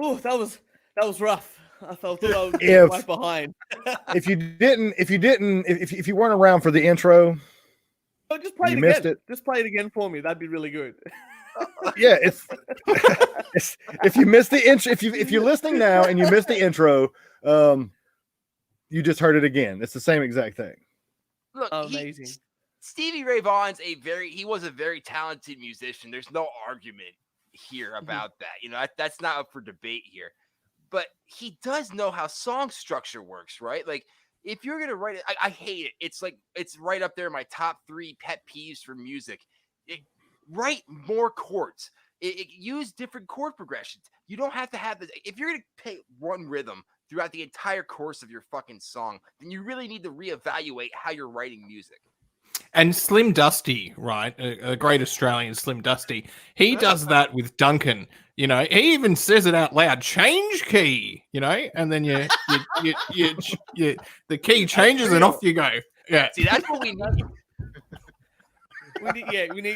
Oh, that was rough. I thought I was right behind. if you weren't around for the intro, just play it again. Missed it. Just play it again for me. That'd be really good. Yeah, it's if you missed the intro, if you're listening now and you missed the intro, you just heard it again. It's the same exact thing. Look, amazing. Stevie Ray Vaughan's he was a very talented musician. There's no argument here about that. You know, that's not up for debate here. But he does know how song structure works, right? Like, if you're gonna write it, I hate it. It's like it's right up there in my top 3 pet peeves for music. Write more chords. Use different chord progressions. You don't have to have this. If you're gonna play one rhythm throughout the entire course of your fucking song, then you really need to reevaluate how you're writing music. And Slim Dusty, right? A great Australian Slim Dusty. He does that with Duncan. You know, he even says it out loud. Change key. You know, and then you the key changes and off you go. Yeah. See, that's what we need.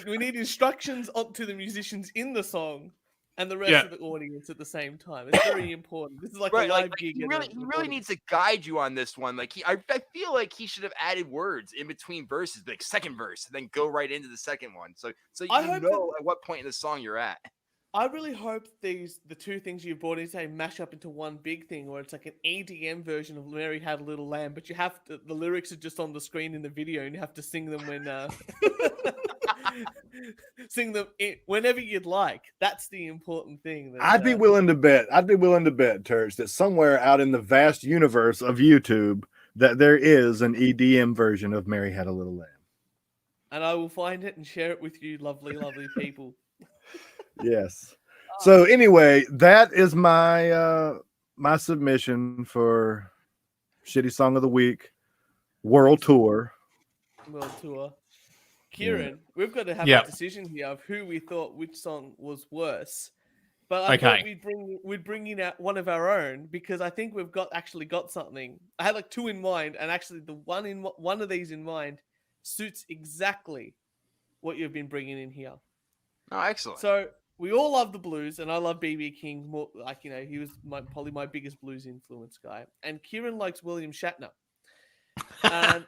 We need instructions to the musicians in the song and the rest of the audience at the same time. It's very important. This is like a live gig. He really needs to guide you on this one. Like I feel like he should have added words in between verses, like second verse, and then go right into the second one. So you know at what point in the song you're at. I really hope the two things you brought in today mash up into one big thing, where it's like an EDM version of Mary Had a Little Lamb, but you have to, the lyrics are just on the screen in the video, and you have to sing them when sing them whenever you'd like. That's the important thing. I'd be willing to bet, Turch, that somewhere out in the vast universe of YouTube that there is an EDM version of Mary Had a Little Lamb. And I will find it and share it with you, lovely, lovely people. Yes. So anyway, that is my my submission for Shitty Song of the Week World Tour. Kieran, we've got to have a decision here of who we thought which song was worse. But I thought we'd bring in one of our own, because I think we've actually got something. I had like two in mind, and actually the one of these in mind suits exactly what you've been bringing in here. Oh, excellent. So we all love the blues, and I love B.B. King more. Like, he was probably my biggest blues influence guy. And Kieran likes William Shatner. And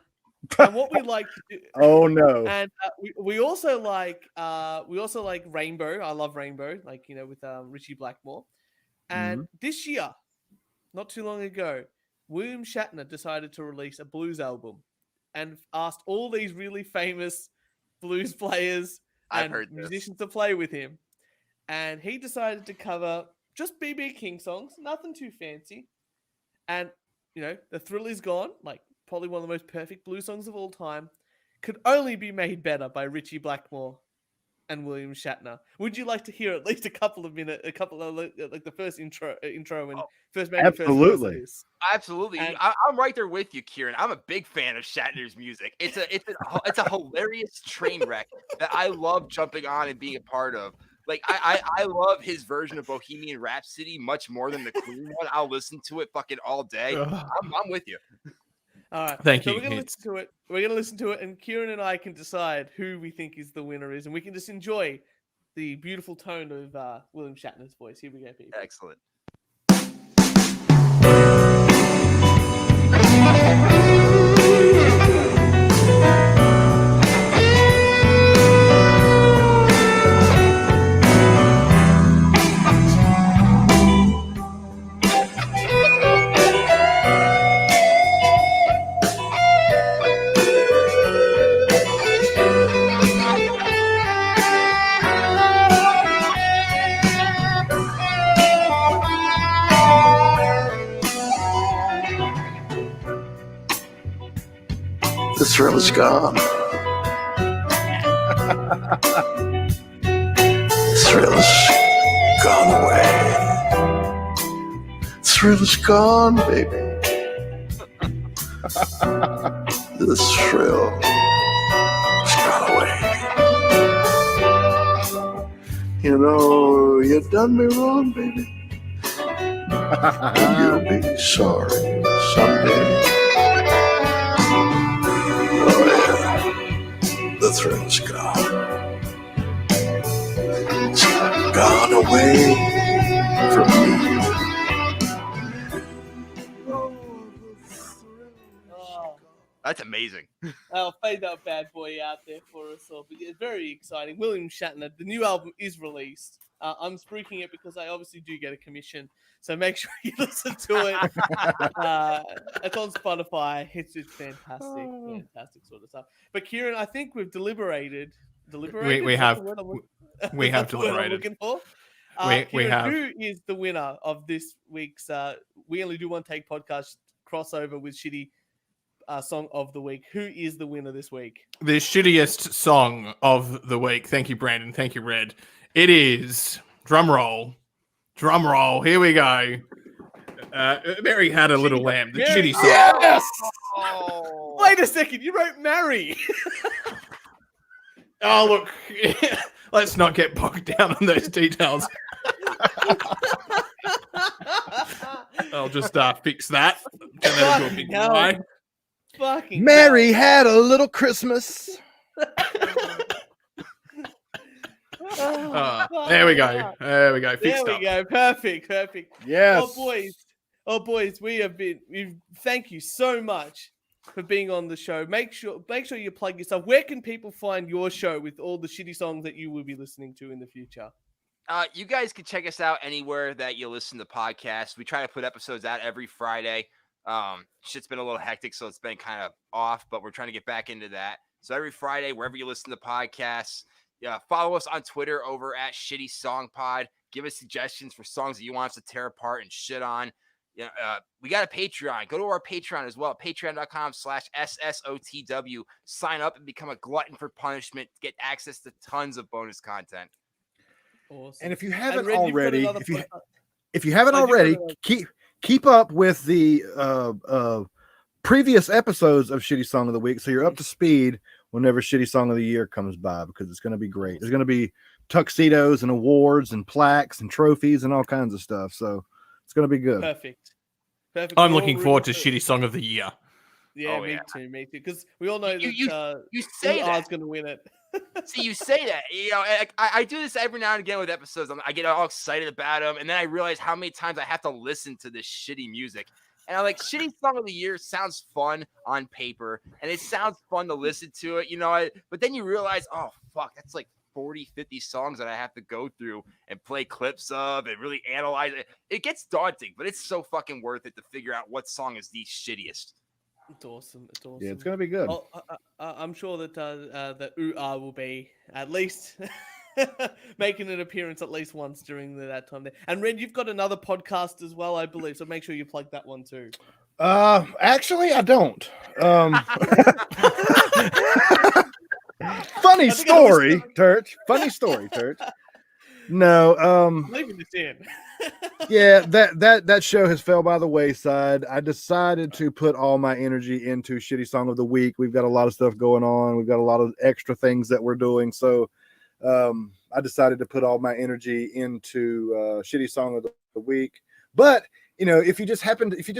what we like to do. Oh no! And we also like Rainbow. I love Rainbow, with Richie Blackmore. And this year, not too long ago, William Shatner decided to release a blues album, and asked all these really famous blues players and musicians to play with him. And he decided to cover just B.B. King songs, nothing too fancy. And, The Thrill Is Gone, like probably one of the most perfect blues songs of all time, could only be made better by Richie Blackmore and William Shatner. Would you like to hear at least a couple of minutes, like the first intro and first maybe absolutely. First verse? Absolutely. I'm right there with you, Kieran. I'm a big fan of Shatner's music. It's a hilarious train wreck that I love jumping on and being a part of. Like, I love his version of Bohemian Rhapsody much more than the Queen one. I'll listen to it fucking all day. I'm with you. All right. Thank you. We're gonna listen to it. We're gonna listen to it, and Kieran and I can decide who we think is the winner and we can just enjoy the beautiful tone of William Shatner's voice. Here we go, people. Excellent. The thrill is gone. The thrill is gone away. The thrill is gone, baby. The thrill is gone away. You done me wrong, baby. And you'll be sorry someday. The thrill is gone. It's gone away from me. That's amazing. I'll fade that bad boy out there for us all. But it's very exciting. William Shatner, the new album is released. I'm spruiking it because I obviously do get a commission. So make sure you listen to it. It's on Spotify. It's fantastic. Fantastic sort of stuff. But Kieran, I think we've deliberated. We have deliberated. Looking for? We have. Who is the winner of this week's We Only Do One Take podcast crossover with Shitty Song of the Week? Who is the winner this week? The shittiest song of the week. Thank you, Brandon. Thank you, Red. It is, drum roll, here we go. Mary Had a Little Lamb, the shitty song. Yes! Oh. Wait a second, you wrote Mary. Oh, look, let's not get bogged down on those details. I'll just fix that. Turn that into a big lie. Fucking Mary had a little Christmas. There we go. There we go. There Fixed we up. go. Perfect. Yes. Oh boys, thank you so much for being on the show. Make sure you plug yourself. Where can people find your show with all the shitty songs that you will be listening to in the future? You guys can check us out anywhere that you listen to podcasts. We try to put episodes out every Friday. Shit's been a little hectic, so it's been kind of off, but we're trying to get back into that. So every Friday, wherever you listen to podcasts, follow us on Twitter over at Shitty Song Pod. Give us suggestions for songs that you want us to tear apart and shit on. We got a Patreon. Go to our Patreon as well, patreon.com/SSOTW. Sign up and become a glutton for punishment. Get access to tons of bonus content. Awesome. And if you haven't Red, already, if you haven't already, keep up with the previous episodes of Shitty Song of the Week, so you're up to speed whenever Shitty Song of the Year comes by, because it's going to be great. There's going to be tuxedos and awards and plaques and trophies and all kinds of stuff. So it's going to be good. Perfect. I'm looking forward to Shitty Song of the Year. Yeah, me too. Because we all know that you say that's going to win it. See, you say that. I do this every now and again with episodes. I get all excited about them, and then I realize how many times I have to listen to this shitty music. And I'm like, Shitty Song of the Year sounds fun on paper, and it sounds fun to listen to it, but then you realize, oh, fuck, that's like 40, 50 songs that I have to go through and play clips of and really analyze it. It gets daunting, but it's so fucking worth it to figure out what song is the shittiest. It's awesome. Yeah, it's going to be good. Well, I'm sure that the UR will be at least making an appearance at least once during that time there. And Red, you've got another podcast as well, I believe. So make sure you plug that one too. Actually, I don't. Funny story, Turch. Funny story, Turch. No, leaving this in. Yeah, that show has fell by the wayside. I decided to put all my energy into Shitty Song of the Week. We've got a lot of stuff going on. We've got a lot of extra things that we're doing. So I decided to put all my energy into Shitty Song of the Week. But if you just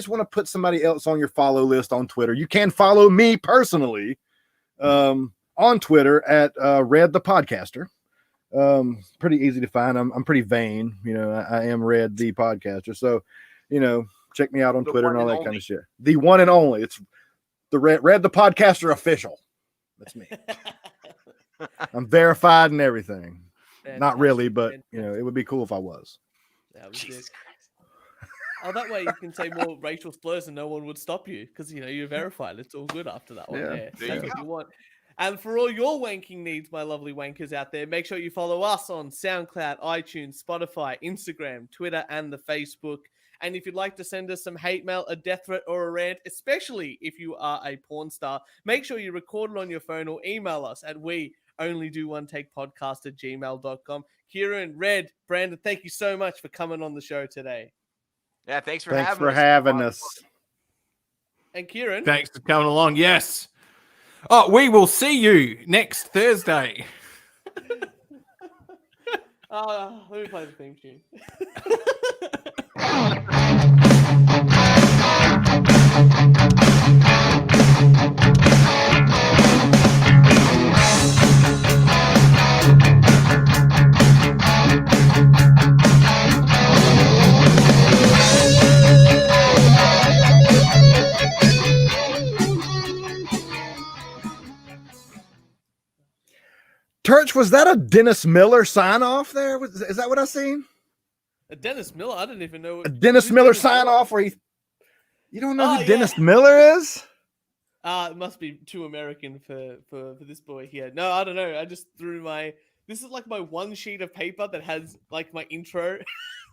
want to put somebody else on your follow list on Twitter, you can follow me personally on Twitter at Red the Podcaster. Pretty easy to find. I'm pretty vain, I am Red the Podcaster, so check me out on Twitter and all that kind of shit. The one and only. It's the Red the Podcaster official. That's me. I'm verified and everything. Fantastic. Not really, but it would be cool if I was. Jesus Christ. Oh, that way you can say more racial slurs and no one would stop you because you're verified. It's all good after that one. Yeah, that's what you want. And for all your wanking needs, my lovely wankers out there, make sure you follow us on SoundCloud, iTunes, Spotify, Instagram, Twitter, and the Facebook. And if you'd like to send us some hate mail, a death threat, or a rant, especially if you are a porn star, make sure you record it on your phone or email us at weonlydoonetakePodcast@gmail.com. Kieran, Red, Brandon, thank you so much for coming on the show today. Yeah, thanks for having us. And Kieran. Thanks for coming along. Yes. Oh, we will see you next Thursday. Let me play the theme tune. Turch, was that a Dennis Miller sign off there? Is that what I seen? A Dennis Miller? I didn't even know. A Dennis Miller sign off where you don't know who Dennis Miller is? It must be too American for this boy here. No, I don't know. I just threw this is like my one sheet of paper that has like my intro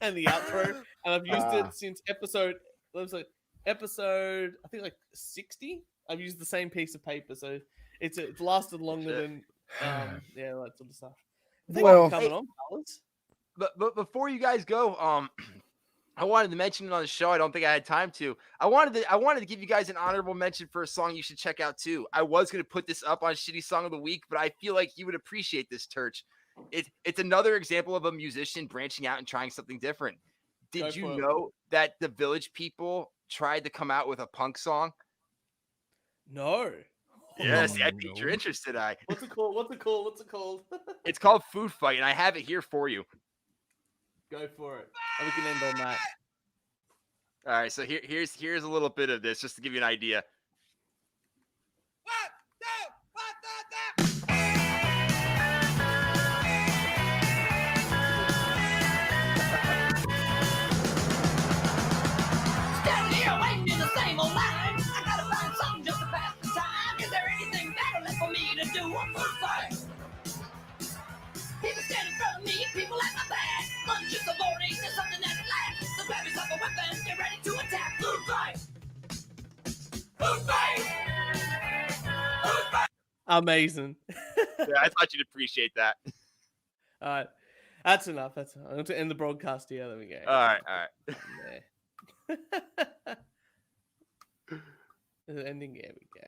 and the outro, and I've used it since episode I think like 60. I've used the same piece of paper, so it's lasted longer than that sort of stuff. Well, coming on, fellas. But before you guys go, I wanted to mention it on the show. I don't think I had time to. I wanted to give you guys an honorable mention for a song you should check out too. I was going to put this up on Shitty Song of the Week, but I feel like you would appreciate this, Turch. It's another example of a musician branching out and trying something different. Did you know that the Village People tried to come out with a punk song? No. Yes, I piqued your no. interest, did I? What's it called? What's it called? What's it called? It's called Food Fight, and I have it here for you. Go for it. And we can end on that. All right, so here's a little bit of this just to give you an idea. Standing here waiting in the same old line. I gotta find something just to pass the time. Is there anything better left for me to do? Food fight. People stand in front of me, people at my back. Lunch is aborting, there's something that lasts. The grab yourself a weapon, get ready to attack. Food fight. Food fight. Food fight. Amazing. Yeah, I thought you'd appreciate that. All right. That's enough. That's enough. I'm going to end the broadcast here. There we go. All right. There. The ending. There we go.